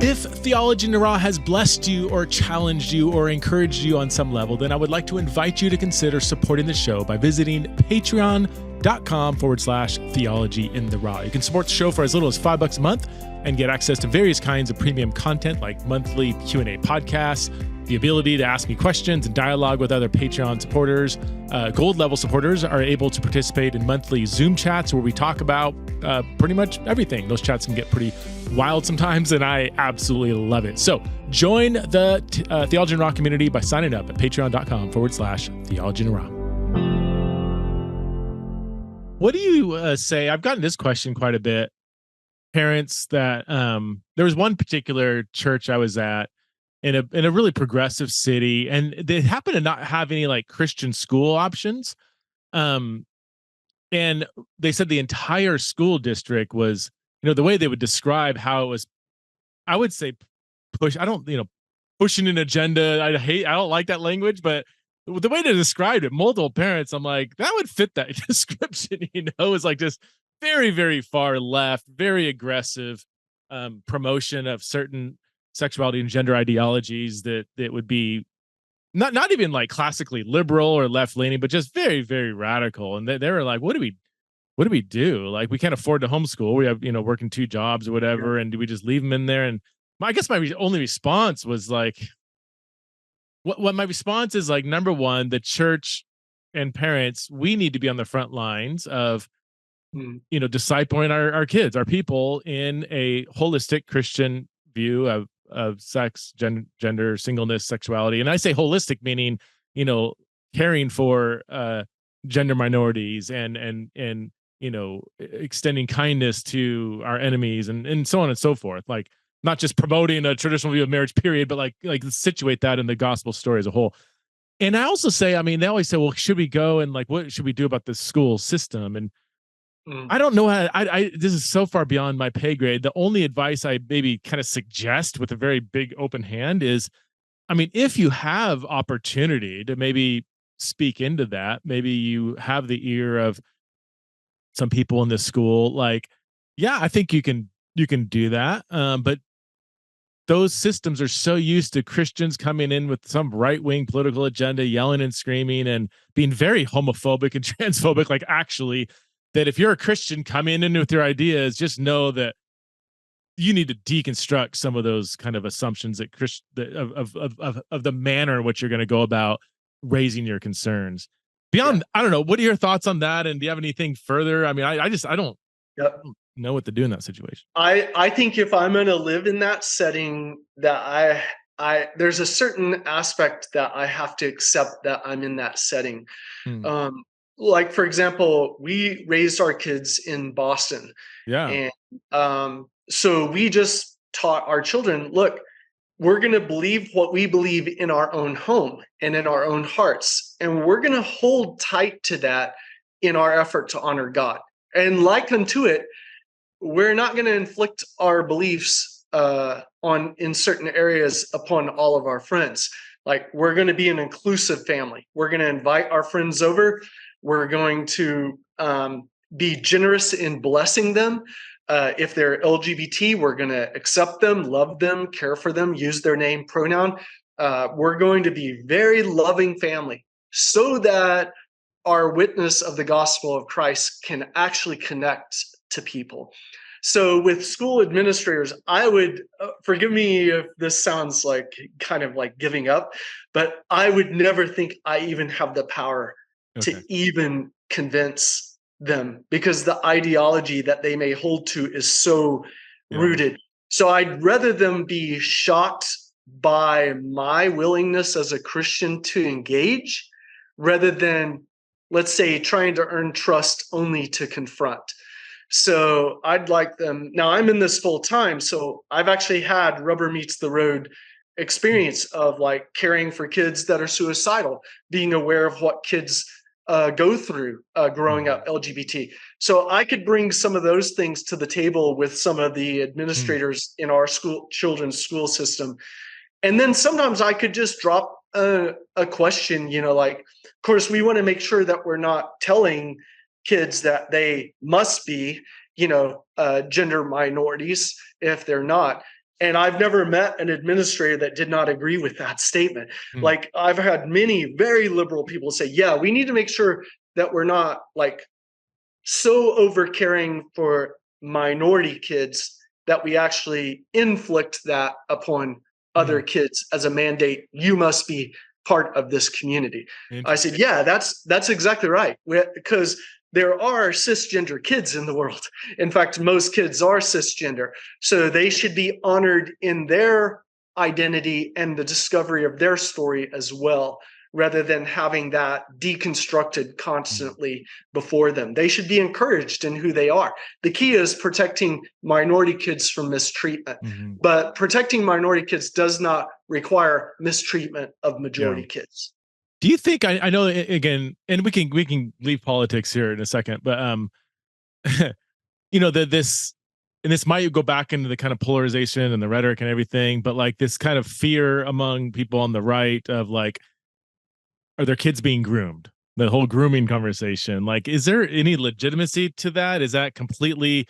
If Theology in the Raw has blessed you or challenged you or encouraged you on some level, then I would like to invite you to consider supporting the show by visiting patreon.com/LGBTQ patreon.com/theology in the raw. You can support the show for as little as $5 a month and get access to various kinds of premium content like monthly Q&A podcasts, the ability to ask me questions and dialogue with other Patreon supporters. Gold level supporters are able to participate in monthly Zoom chats where we talk about pretty much everything. Those chats can get pretty wild sometimes, and I absolutely love it. So join the Theology in the Raw community by signing up at patreon.com/theology in the raw. What do you say? I've gotten this question quite a bit. Parents that there was one particular church I was at in a really progressive city, and they happened to not have any like Christian school options. And they said the entire school district was, the way they would describe how it was, I would say pushing an agenda. I don't like that language, but the way they described it, multiple parents, I'm like, that would fit that description, is like just very, very far left, very aggressive promotion of certain sexuality and gender ideologies that would be not even like classically liberal or left leaning, but just very, very radical. And they were like, what do we do? Like, we can't afford to homeschool. We have, working 2 jobs or whatever. And do we just leave them in there? And I guess my only response was like, what my response is like, number one, the church and parents, we need to be on the front lines of, discipling our kids, our people in a holistic Christian view of sex, gender, singleness, sexuality. And I say holistic, meaning, caring for gender minorities and extending kindness to our enemies and so on and so forth. Like, not just promoting a traditional view of marriage, period, but like situate that in the gospel story as a whole. And I also say, they always say, well, should we go and like, what should we do about the school system? And I don't know how. This is so far beyond my pay grade. The only advice I maybe kind of suggest with a very big open hand is, if you have opportunity to maybe speak into that, maybe you have the ear of some people in this school. Like, yeah, I think you can do that. But those systems are so used to Christians coming in with some right-wing political agenda, yelling and screaming and being very homophobic and transphobic. Like, actually, that if you're a Christian coming in with your ideas, just know that you need to deconstruct some of those kind of assumptions that of the manner in which you're going to go about raising your concerns. Beyond, I don't know. What are your thoughts on that? And do you have anything further? I don't know what to do in that situation. I think if I'm going to live in that setting, that there's a certain aspect that I have to accept that I'm in that setting. Like, for example, we raised our kids in Boston. Yeah. And so we just taught our children, look, we're going to believe what we believe in our own home and in our own hearts. And we're going to hold tight to that in our effort to honor God. And like unto it, we're not going to inflict our beliefs in certain areas upon all of our friends. Like, we're going to be an inclusive family. We're going to invite our friends over. We're going to be generous in blessing them. If they're LGBT, we're going to accept them, love them, care for them, use their name, pronoun. We're going to be very loving family so that our witness of the gospel of Christ can actually connect to people. So with school administrators, I would, forgive me if this sounds like kind of like giving up, but I would never think I even have the power to even convince them, because the ideology that they may hold to is so rooted. So I'd rather them be shocked by my willingness as a Christian to engage rather than, let's say, trying to earn trust only to confront. So I'd like them. Now, I'm in this full time, so I've actually had rubber meets the road experience of like caring for kids that are suicidal, being aware of what kids go through growing up LGBT. So I could bring some of those things to the table with some of the administrators in our children's school system. And then sometimes I could just drop a question, like, of course, we want to make sure that we're not telling kids that they must be, gender minorities if they're not. And I've never met an administrator that did not agree with that statement. Like, I've had many very liberal people say, yeah, we need to make sure that we're not like so over caring for minority kids that we actually inflict that upon other Mm, kids as a mandate. You must be part of this community. I interesting. said, yeah, that's exactly right. Because there are cisgender kids in the world. In fact, most kids are cisgender. So they should be honored in their identity and the discovery of their story as well, rather than having that deconstructed Mm, constantly before them. They should be encouraged in who they are. The key is protecting minority kids from mistreatment. mhm. But protecting minority kids does not require mistreatment of Yeah. majority kids. Do you think I know again, and we can leave politics here in a second, but this and this might go back into the kind of polarization and the rhetoric and everything, but like this kind of fear among people on the right of like, are their kids being groomed? The whole grooming conversation. Like, is there any legitimacy to that? Is that completely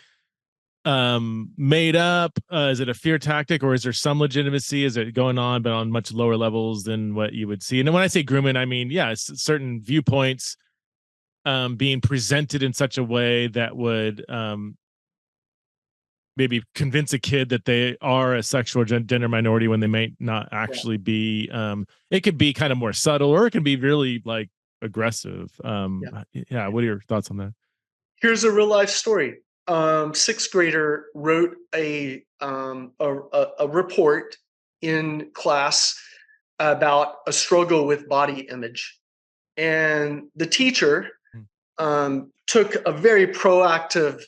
made up? Is it a fear tactic, or is there some legitimacy? Is it going on but on much lower levels than what you would see? And when I say grooming, I mean, yeah, it's certain viewpoints being presented in such a way that would maybe convince a kid that they are a sexual gender minority when they may not Yeah. actually be. It could be kind of more subtle, or it can be really like aggressive. Yeah. Yeah, what are your thoughts on that? Here's a real life story. Sixth grader wrote a report in class about a struggle with body image, and the teacher Mm, took a very proactive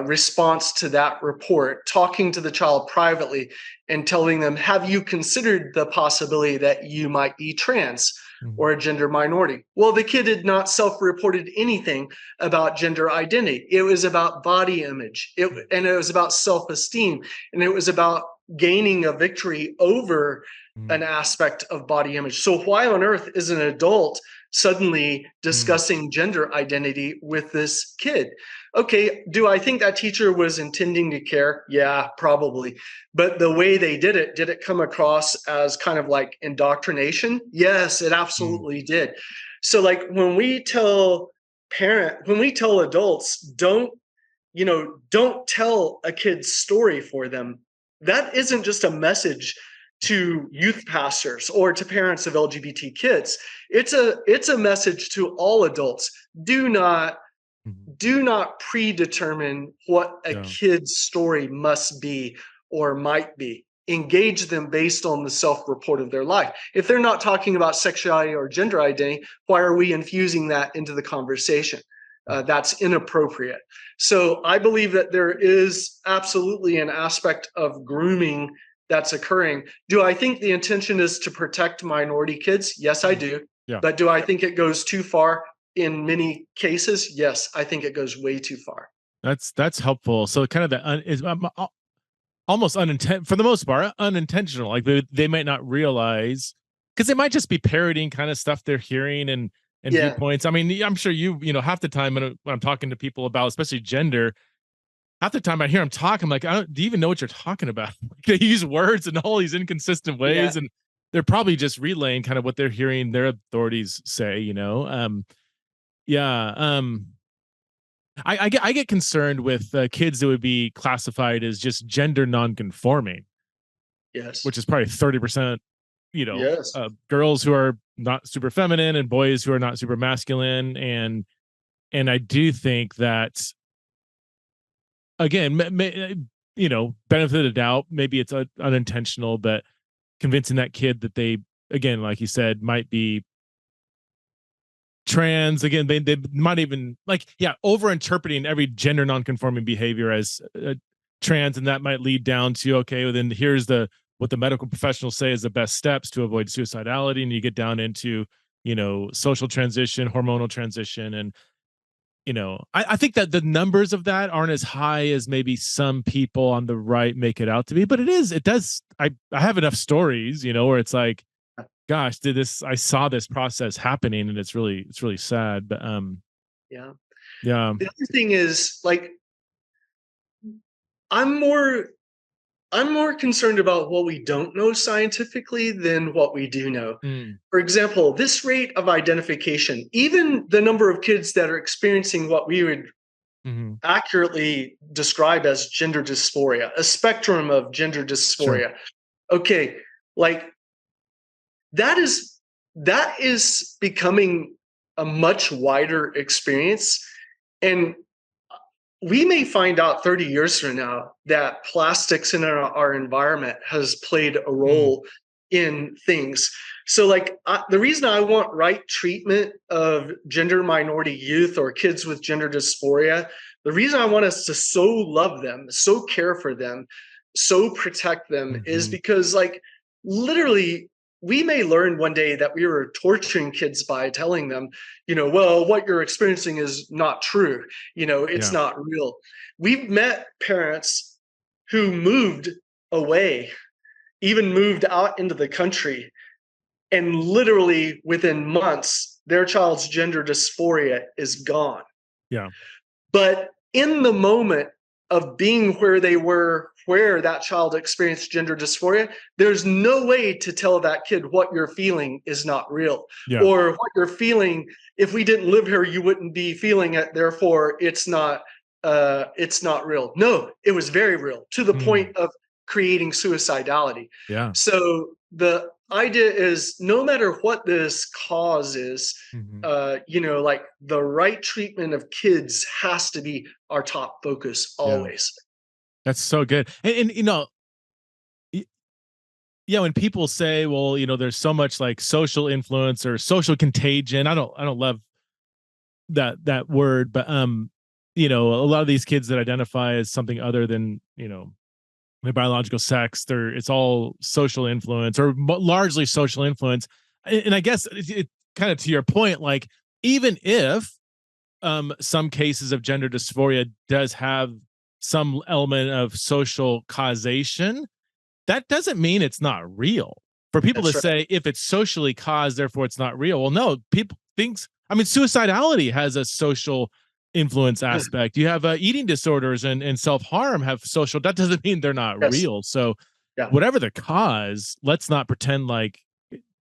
response to that report, talking to the child privately and telling them, have you considered the possibility that you might be trans mm, or a gender minority? Well, the kid had not self reported anything about gender identity. It was about body image, and it was about self esteem, and it was about gaining a victory over mm, an aspect of body image. So, why on earth is an adult suddenly mm, discussing gender identity with this kid? Okay, do I think that teacher was intending to care? Yeah, probably. But the way they did it come across as kind of like indoctrination? Yes, it mm, absolutely did. So like when we tell adults, don't tell a kid's story for them. That isn't just a message to youth pastors or to parents of LGBT kids. It's a message to all adults. Do not mm. do not predetermine what a Yeah. kid's story must be or might be. Engage them based on the self report of their life. If they're not talking about sexuality or gender identity, why are we infusing that into the conversation? That's inappropriate. So I believe that there is absolutely an aspect of grooming that's occurring. Do I think the intention is to protect minority kids? Yes, I Mm. do. Yeah. But do I think it goes too far? In many cases, yes, I think it goes way too far. That's helpful. So kind of the is almost unintentional for the most part, unintentional. Like they might not realize because they might just be parroting kind of stuff they're hearing and Yeah, viewpoints. I mean, I'm sure half the time when I'm talking to people about especially gender, half the time I hear them talk, I'm like, do you even know what you're talking about? They use words in all these inconsistent yeah, ways, and they're probably just relaying kind of what they're hearing their authorities say. Yeah. I get concerned with kids that would be classified as just gender nonconforming, yes, which is probably 30%. yes, Girls who are not super feminine and boys who are not super masculine, and I do think that again, benefit of the doubt, maybe it's unintentional, but convincing that kid that they, again, like you said, might be trans. Again, they might even like, yeah, over interpreting every gender non-conforming behavior as trans, and that might lead down to, okay, well, then here's the what the medical professionals say is the best steps to avoid suicidality, and you get down into social transition, hormonal transition, and I think that the numbers of that aren't as high as maybe some people on the right make it out to be, but it does. I have enough stories, where it's like, gosh, I saw this process happening, and it's really sad. But yeah. yeah. The other thing is like I'm more I'm more concerned about what we don't know scientifically than what we do know. Mm, For example, this rate of identification, even the number of kids that are experiencing what we would hmm. accurately describe as gender dysphoria, a spectrum of gender Sure. dysphoria. Okay, like that is becoming a much wider experience, and we may find out 30 years from now that plastics in our environment has played a Mm, role in things. So like the reason I want right treatment of gender minority youth or kids with gender dysphoria, the reason I want us to so love them, so care for them, so protect them is hmm. because like literally we may learn one day that we were torturing kids by telling them, well, what you're experiencing is not true, it's Yeah. not real. We've met parents who moved away, even moved out into the country, and literally within months their child's gender dysphoria is gone. Yeah. But in the moment of being where they were, where that child experienced gender dysphoria, there's no way to tell that kid what you're feeling is not real, Yeah. or what you're feeling. If we didn't live here, you wouldn't be feeling it. Therefore, it's not real. No, it was very real to the Mm, point of creating suicidality. yeah. So the idea is no matter what this cause is, Hmm. like the right treatment of kids has to be our top focus Yeah. always. That's so good. And y- yeah, when people say, well, there's so much like social influence or social contagion, I don't love that word, but a lot of these kids that identify as something other than, their biological sex, it's all social influence or largely social influence. And I guess it kind of to your point, like even if some cases of gender dysphoria does have some element of social causation, that doesn't mean it's not real. For people to That's right. say if it's socially caused, therefore it's not real. Well, no, people thinks. I mean, suicidality has a social influence aspect. You have eating disorders and self harm have social. That doesn't mean they're not Yes. real. So, Yeah. whatever the cause, let's not pretend like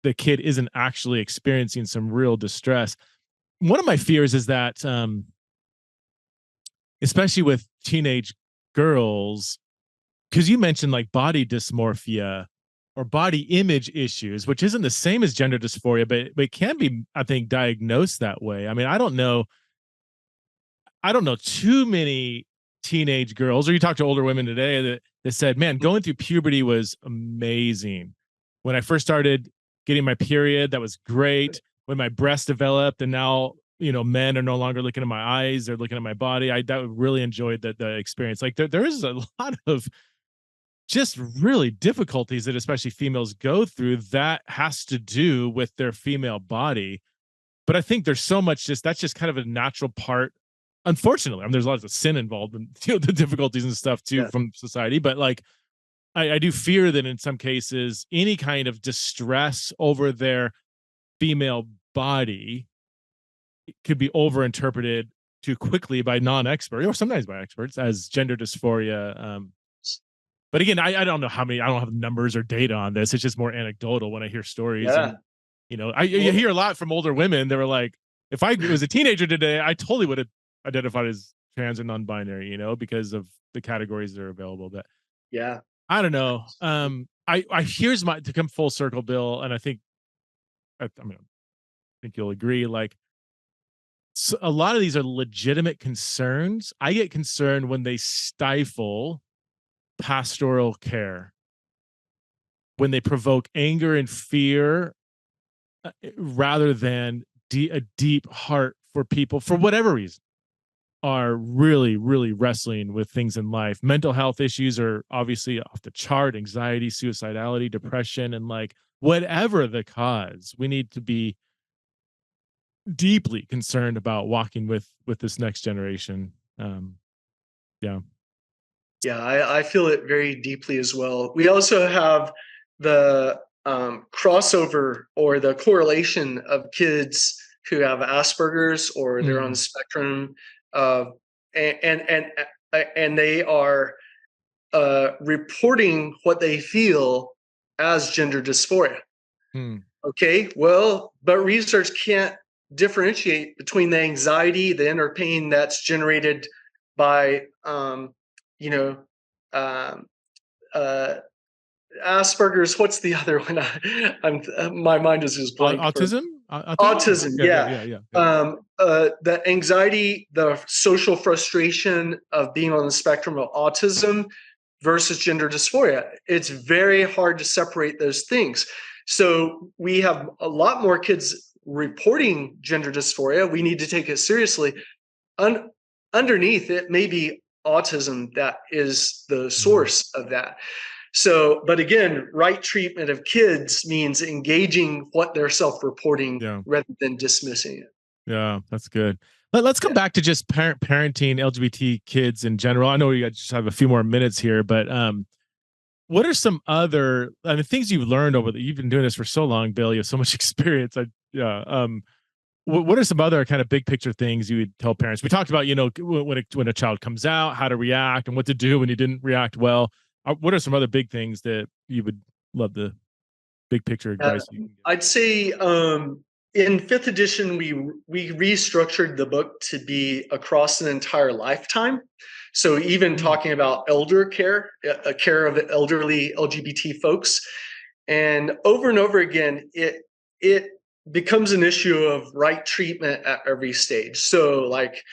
the kid isn't actually experiencing some real distress. One of my fears is that, especially with teenage girls, because you mentioned like body dysmorphia or body image issues, which isn't the same as gender dysphoria, but it can be, I think, diagnosed that way. I mean, I don't know too many teenage girls, or you talk to older women today that said, man, going through puberty was amazing. When I first started getting my period, that was great. When my breast developed, and now, men are no longer looking at my eyes, they're looking at my body. I that really enjoyed the experience. Like there is a lot of just really difficulties that especially females go through that has to do with their female body. But I think there's so much that's just kind of a natural part. Unfortunately, I mean, there's lots of sin involved in the difficulties and stuff too Yeah. from society. But like, I do fear that in some cases, any kind of distress over their female body could be overinterpreted too quickly by non-experts or sometimes by experts as gender dysphoria. But again, I don't know how many. I don't have numbers or data on this. It's just more anecdotal when I hear stories, Yeah. and I you Well, hear a lot from older women. They were like, if I was a teenager today, I totally would have identified as trans or non-binary, because of the categories that are available. But yeah. I don't know. I here's my to come full circle, Bill, and I think you'll agree. Like, a lot of these are legitimate concerns. I get concerned when they stifle pastoral care, when they provoke anger and fear, rather than a deep heart for people for whatever reason are really, really wrestling with things in life. Mental health issues are obviously off the chart: anxiety, suicidality, depression, and like whatever the cause, we need to be deeply concerned about walking with this next generation. Yeah. Yeah, I feel it very deeply as well. We also have the crossover or the correlation of kids who have Asperger's or they're on the Mm, spectrum, uh, and they are reporting what they feel as gender dysphoria. Hmm. Okay, well, but research can't differentiate between the anxiety, the inner pain that's generated by, you know, um, uh, Asperger's. What's the other one? My mind is just blank for Autism? Autism? autism. Yeah, yeah, Yeah, yeah, yeah, yeah. the anxiety, the social frustration of being on the spectrum of autism versus gender dysphoria. It's very hard to separate those things. So we have a lot more kids reporting gender dysphoria. We need to take it seriously. Un- Underneath it may be autism that is the Mhm. source of that. So, but again, right treatment of kids means engaging what they're self-reporting Yeah. rather than dismissing it. Yeah, that's good. Let's come Yeah. back to just parenting LGBT kids in general. I know we just have a few more minutes here, but what are some other, I mean, things you've learned over the, you've been doing this for so long, Bill, you have so much experience. Yeah. What are some other kind of big picture things you would tell parents? We talked about, when a child comes out, how to react and what to do when you didn't react well. What are some other big things that you would love, the big picture Uh, advice you can give? I'd say in fifth edition, we restructured the book to be across an entire lifetime. So even Mm, talking about elder care, care of elderly LGBT folks, and over again, it becomes an issue of right treatment at every stage. So like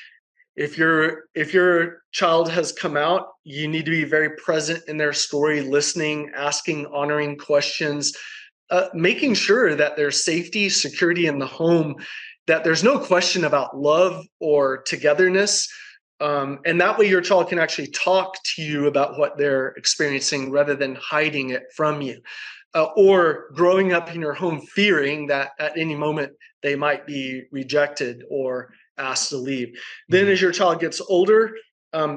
if your child has come out, you need to be very present in their story, listening, asking honoring questions, making sure that there's safety, security in the home, that there's no question about love or togetherness. And that way your child can actually talk to you about what they're experiencing rather than hiding it from you, or growing up in your home fearing that at any moment they might be rejected or asked to leave. Then, mhm. as your child gets older,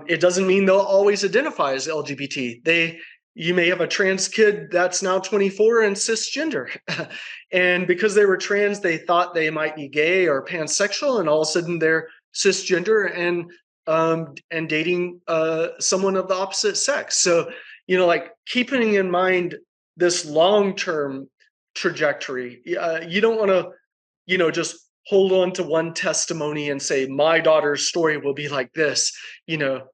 it doesn't mean they'll always identify as LGBT. You may have a trans kid that's now 24 and cisgender, and because they were trans, they thought they might be gay or pansexual, and all of a sudden they're cisgender and dating someone of the opposite sex. So, like keeping in mind this long-term trajectory. You don't want to, just hold on to one testimony and say, my daughter's story will be like this.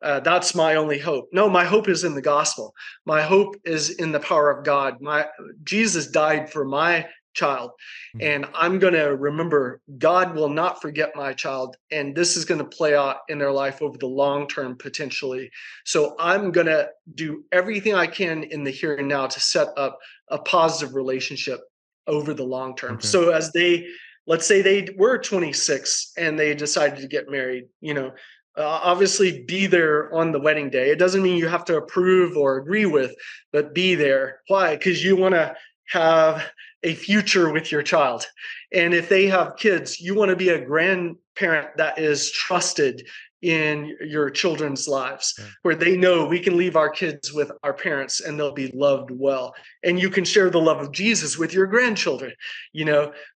That's my only hope. No, my hope is in the gospel. My hope is in the power of God. My Jesus died for my child. Mhm. And I'm going to remember God will not forget my child. And this is going to play out in their life over the long term, potentially. So I'm going to do everything I can in the here and now to set up a positive relationship over the long term. Okay. So let's say they were 26 and they decided to get married, obviously be there on the wedding day. It doesn't mean you have to approve or agree with, but be there. Why? Because you want to have a future with your child. And if they have kids, you want to be a grandparent that is trusted in your children's lives, Yeah. where they know we can leave our kids with our parents and they'll be loved well. And you can share the love of Jesus with your grandchildren.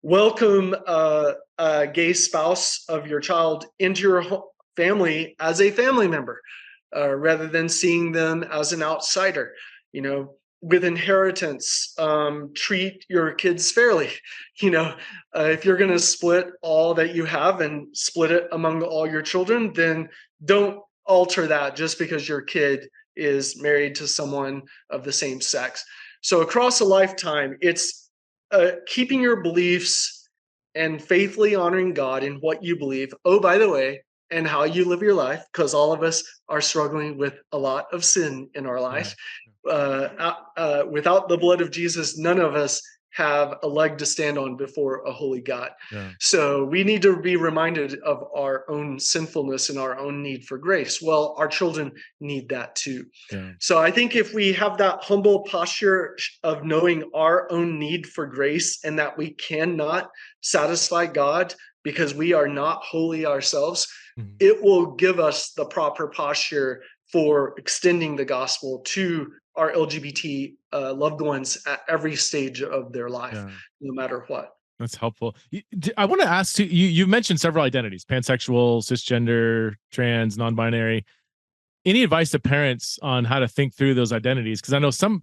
Welcome a gay spouse of your child into your family as a family member, rather than seeing them as an outsider. With inheritance, treat your kids fairly. If you're going to split all that you have and split it among all your children, then don't alter that just because your kid is married to someone of the same sex. So across a lifetime, it's keeping your beliefs and faithfully honoring God in what you believe. Oh, by the way, and how you live your life, because all of us are struggling with a lot of sin in our Yeah. life. Without the blood of Jesus, none of us have a leg to stand on before a holy God. Yeah. So we need to be reminded of our own sinfulness and our own need for grace. Well, our children need that too. Yeah. So I think if we have that humble posture of knowing our own need for grace and that we cannot satisfy God because we are not holy ourselves, Mhm. it will give us the proper posture for extending the gospel to our LGBT loved ones at every stage of their life, Yeah. no matter what. That's helpful. I want to ask too, you mentioned several identities: pansexual, cisgender, trans, non-binary. any advice to parents on how to think through those identities? Because I know some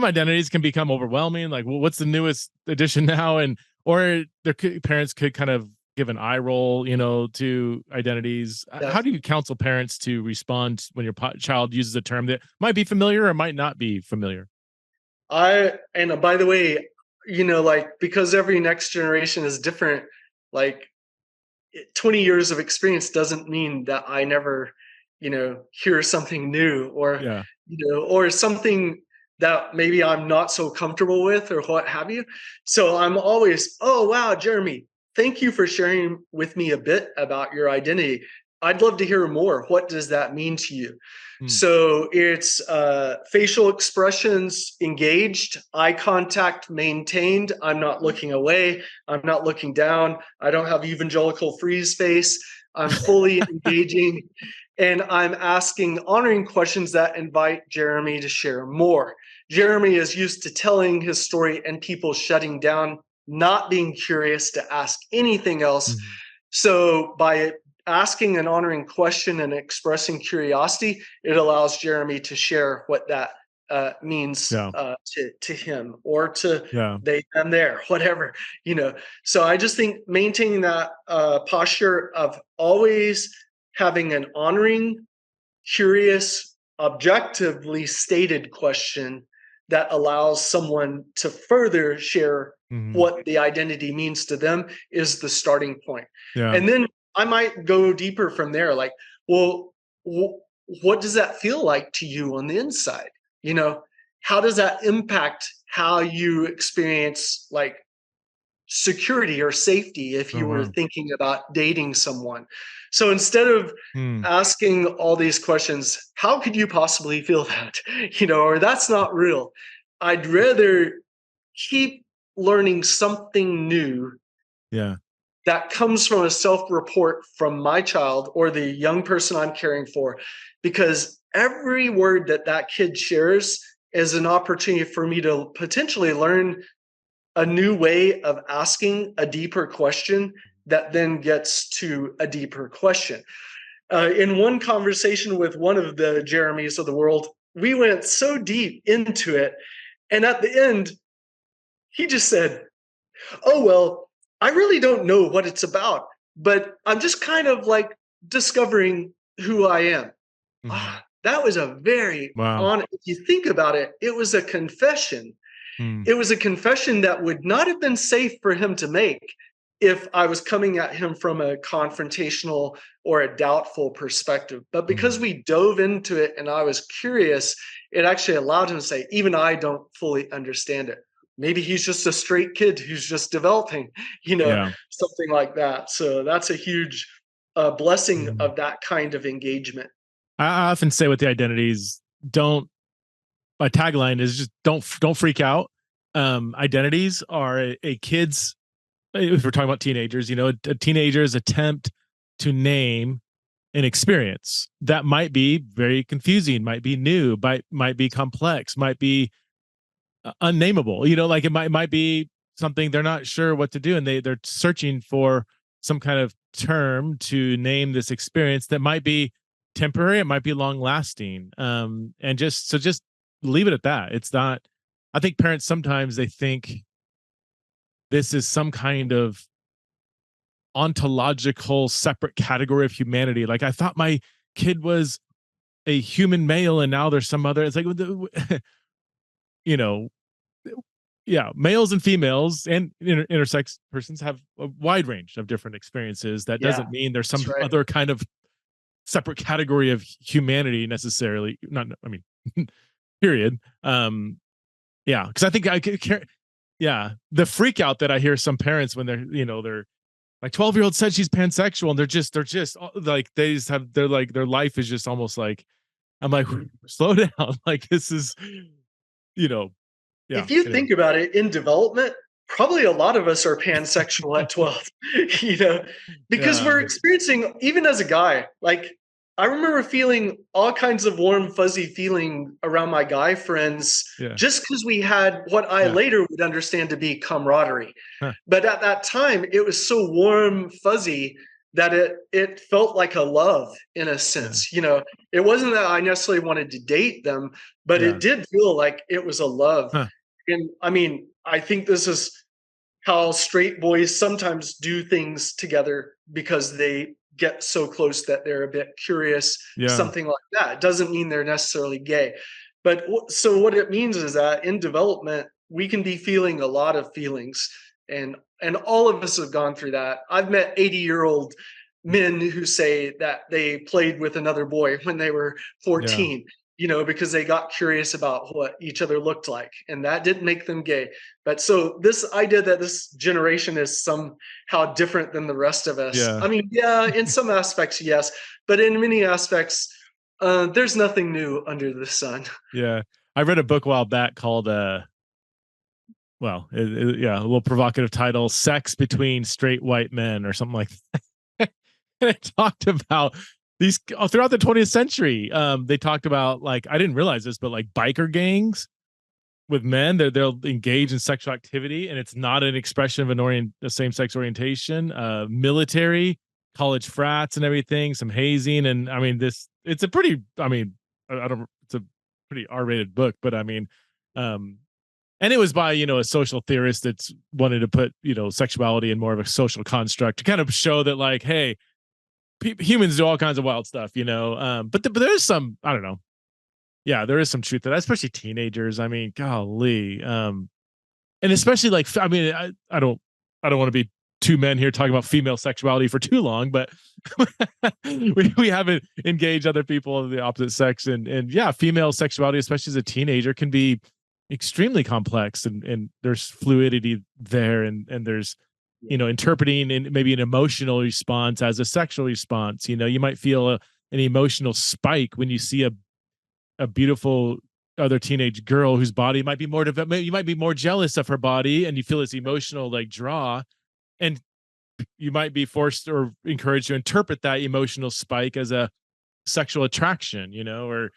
identities can become overwhelming. Like, well, what's the newest edition now? And or parents could kind of give an eye roll, to identities. How do you counsel parents to respond when your child uses a term that might be familiar or might not be familiar? And by the way, like, because every next generation is different, like 20 years of experience doesn't mean that I never, hear something new, or, Yeah. or something that maybe I'm not so comfortable with, or what have you. So I'm always, oh, wow, Jeremy, thank you for sharing with me a bit about your identity. I'd love to hear more. What does that mean to you? So it's facial expressions engaged, eye contact maintained. I'm not looking away. I'm not looking down. I don't have evangelical freeze face. I'm fully engaging. And I'm asking honoring questions that invite Jeremy to share more. Jeremy is used to telling his story and people shutting down, not being curious to ask anything else. So by asking an honoring question and expressing curiosity, it allows Jeremy to share what that means to him, or to they, them, there, whatever, So I just think maintaining that posture of always having an honoring, curious, objectively stated question that allows someone to further share what the identity means to them is the starting point. And then I might go deeper from there. Like, well, what does that feel like to you on the inside? How does that impact how you experience, like, security or safety if you were thinking about dating someone? So instead of asking all these questions, how could you possibly feel that? Or that's not real. I'd rather keep learning something new that comes from a self-report from my child or the young person I'm caring for, because every word that kid shares is an opportunity for me to potentially learn a new way of asking a deeper question that then gets to a deeper question. In one conversation with one of the Jeremys of the world, we went so deep into it. And at the end, he just said, oh, well, I really don't know what it's about, but I'm just kind of like discovering who I am. That was a very honest, if you think about it, it was a confession. It was a confession that would not have been safe for him to make if I was coming at him from a confrontational or a doubtful perspective. But because we dove into it and I was curious, it actually allowed him to say, even I don't fully understand it. Maybe he's just a straight kid who's just developing, something like that. So that's a huge blessing of that kind of engagement. I often say with the identities, my tagline is just don't freak out. Identities are a kid's, if we're talking about teenagers, a teenager's attempt to name an experience that might be very confusing, might be new, might be complex, might be unnameable. Like it might be something they're not sure what to do, and they're searching for some kind of term to name this experience that might be temporary, it might be long lasting, and just leave it at that. It's not. I think parents sometimes they think this is some kind of ontological separate category of humanity. Like, I thought my kid was a human male and now there's some other. It's like, males and females and intersex persons have a wide range of different experiences. That doesn't mean there's some other kind of separate category of humanity necessarily. Not, I mean, period. Because I think the freak out that I hear some parents when they're like 12-year-old said she's pansexual, and they're just like, they just have, they're like, their life is just almost like, I'm like, slow down. Like, this is, if you think about it, in development, probably a lot of us are pansexual at 12, because we're experiencing, even as a guy, like, I remember feeling all kinds of warm, fuzzy feeling around my guy friends, just because we had what I later would understand to be camaraderie. But at that time, it was so warm, fuzzy that it felt like a love in a Yeah. sense. It wasn't that I necessarily wanted to date them, but Yeah. it did feel like it was a love. Huh. And I mean, I think this is how straight boys sometimes do things together because they get so close that they're a bit curious, Yeah. something like that. It doesn't mean they're necessarily gay. But so what it means is that in development, we can be feeling a lot of feelings. And all of us have gone through that. I've met 80-year-old men who say that they played with another boy when they were Yeah. 14, because they got curious about what each other looked like. And that didn't make them gay. But so this idea that this generation is somehow different than the rest of us, Yeah. I mean, yeah, in some aspects, yes. But in many aspects, there's nothing new under the sun. Yeah. I read a book a while back called yeah, a little provocative title, Sex Between Straight White Men or something like that. And it talked about these throughout the 20th century. They talked about, like, I didn't realize this, but like biker gangs with men, they'll engage in sexual activity, and it's not an expression of a same-sex orientation. Military, college frats, and everything. Some hazing, and I mean, it's a pretty. I mean, I don't. It's a pretty R-rated book, but I mean, and it was by a social theorist that's wanted to put sexuality in more of a social construct to kind of show that, like, hey, humans do all kinds of wild stuff, but there's some, I don't know, yeah, there is some truth to that, especially teenagers. I mean, golly, and especially, like, I mean, I don't want to be two men here talking about female sexuality for too long, but we haven't engaged other people of the opposite sex, and yeah, female sexuality, especially as a teenager, can be extremely complex, and there's fluidity there, and there's interpreting and maybe an emotional response as a sexual response. You might feel an emotional spike when you see a beautiful other teenage girl whose body might be more developed. You might be more jealous of her body, and you feel this emotional, like, draw, and you might be forced or encouraged to interpret that emotional spike as a sexual attraction, or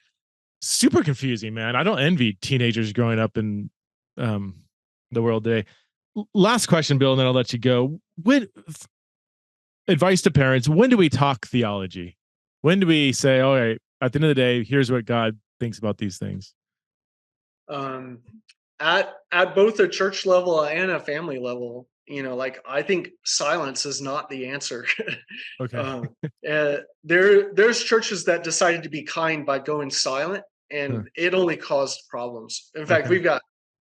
super confusing, man. I don't envy teenagers growing up in um, the world today. Last question, Bill, and then I'll let you go. When advice to parents, when do we talk theology? When do we say, all right, at the end of the day, here's what God thinks about these things? Um, at both a church level and a family level, like, I think silence is not the answer. Okay. um, there's churches that decided to be kind by going silent, Huh. and it only caused problems. In fact, Okay. we've got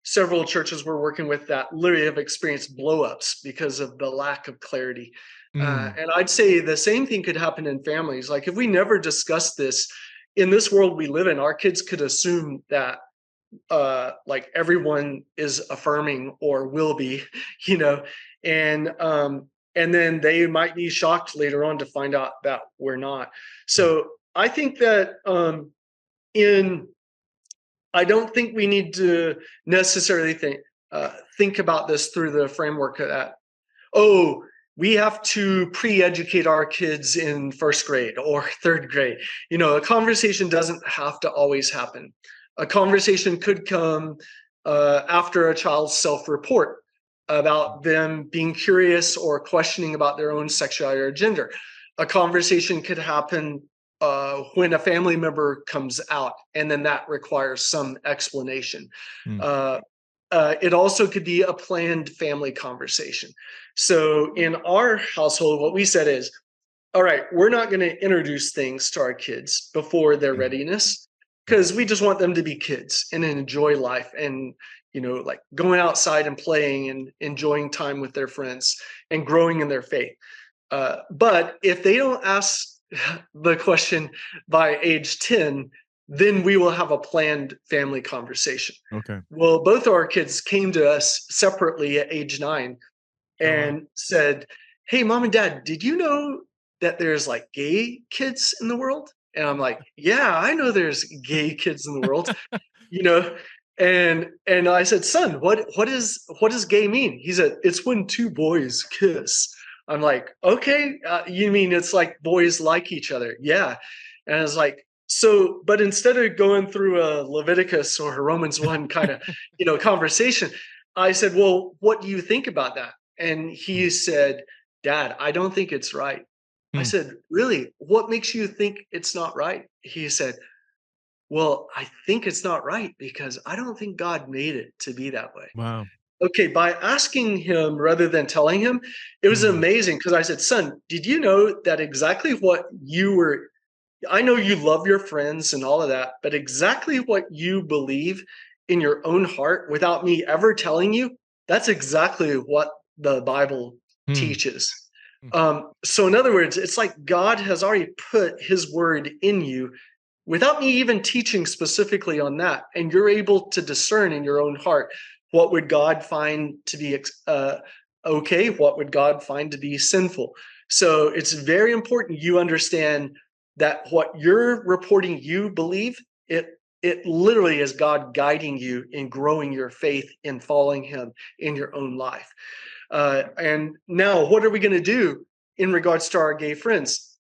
several churches we're working with that literally have experienced blowups because of the lack of clarity. Mm. And I'd say the same thing could happen in families. Like, if we never discuss this in this world we live in, our kids could assume that like everyone is affirming or will be, you know, and and then they might be shocked later on to find out that we're not. So I think that in I don't think we need to necessarily think about this through the framework that, oh, we have to pre-educate our kids in first grade or third grade. A conversation doesn't have to always happen. A conversation could come after a child's self-report about them being curious or questioning about their own sexuality or gender. A conversation could happen when a family member comes out, and then that requires some explanation. Mm. It also could be a planned family conversation. So in our household, what we said is, all right, we're not going to introduce things to our kids before their readiness, because we just want them to be kids and enjoy life, and like going outside and playing and enjoying time with their friends and growing in their faith. But if they don't ask the question by age 10, then we will have a planned family conversation. Okay. Well, both of our kids came to us separately at age 9 Oh, wow. and said, "Hey, mom and dad, did you know that there's like gay kids in the world?" And I'm like, "Yeah, I know there's gay kids in the world." you know and I said, "Son, what does gay mean?" He said, "It's when two boys kiss." I'm like, "Okay, you mean it's like boys like each other?" Yeah. And I was like, so, but instead of going through a Leviticus or a Romans 1 kind of conversation, I said, "Well, what do you think about that?" And he said, "Dad, I don't think it's right." I said, really? What makes you think it's not right? He said, well, I think it's not right because I don't think God made it to be that way. Wow. Okay, by asking him rather than telling him, it was amazing because I said, son, did you know that exactly what you were, I know you love your friends and all of that, but exactly what you believe in your own heart without me ever telling you, that's exactly what the Bible teaches. So in other words, it's like God has already put his word in you without me even teaching specifically on that. And you're able to discern in your own heart, what would God find to be okay? What would God find to be sinful? So it's very important you understand that what you're reporting you believe, it literally is God guiding you in growing your faith in following him in your own life. And now what are we going to do in regards to our gay friends?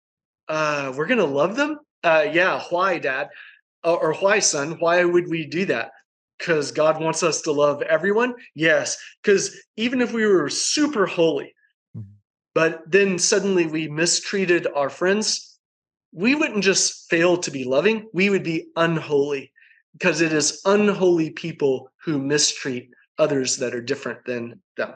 We're going to love them? Yeah. Why, Dad? Or why, son? Why would we do that? Because God wants us to love everyone? Yes. Because even if we were super holy, but then suddenly we mistreated our friends, we wouldn't just fail to be loving, we would be unholy, because it is unholy people who mistreat others that are different than them.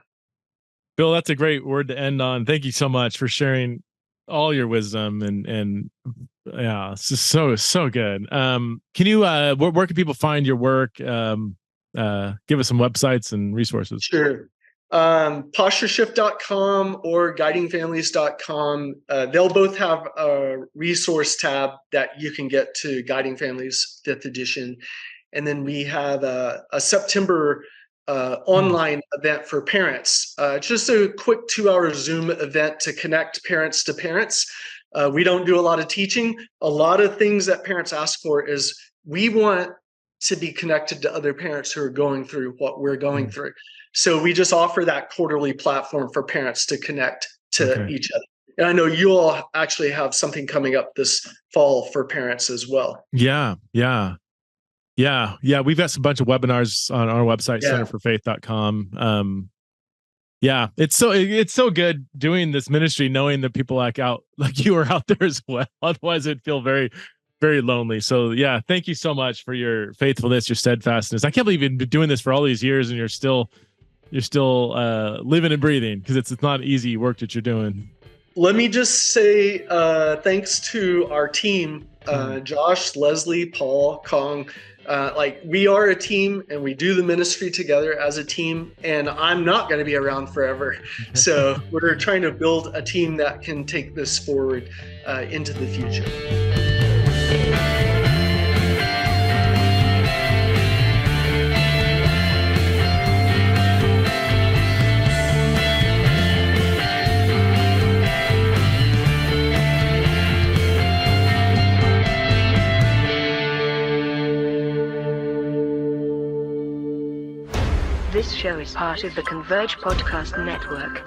Bill, that's a great word to end on. Thank you so much for sharing all your wisdom and yeah, it's just so good. Can you where can people find your work? Give us some websites and resources. Sure. Postureshift.com or guidingfamilies.com. They'll both have a resource tab that you can get to Guiding Families 5th edition. And then we have a September online event for parents. Just a quick 2-hour Zoom event to connect parents to parents. We don't do a lot of teaching. A lot of things that parents ask for is we want to be connected to other parents who are going through what we're going through. So we just offer that quarterly platform for parents to connect to each other. And I know you all actually have something coming up this fall for parents as well. Yeah. We've got a bunch of webinars on our website, centerforfaith.com. Yeah, it's so good doing this ministry, knowing that people like you are out there as well. Otherwise, it'd feel very, very lonely. So yeah, thank you so much for your faithfulness, your steadfastness. I can't believe you've been doing this for all these years and you're still living and breathing, because it's not easy work that you're doing. Let me just say thanks to our team, Josh, Leslie, Paul, Kong. We are a team and we do the ministry together as a team, and I'm not going to be around forever. So we're trying to build a team that can take this forward into the future. This show is part of the Converge Podcast Network.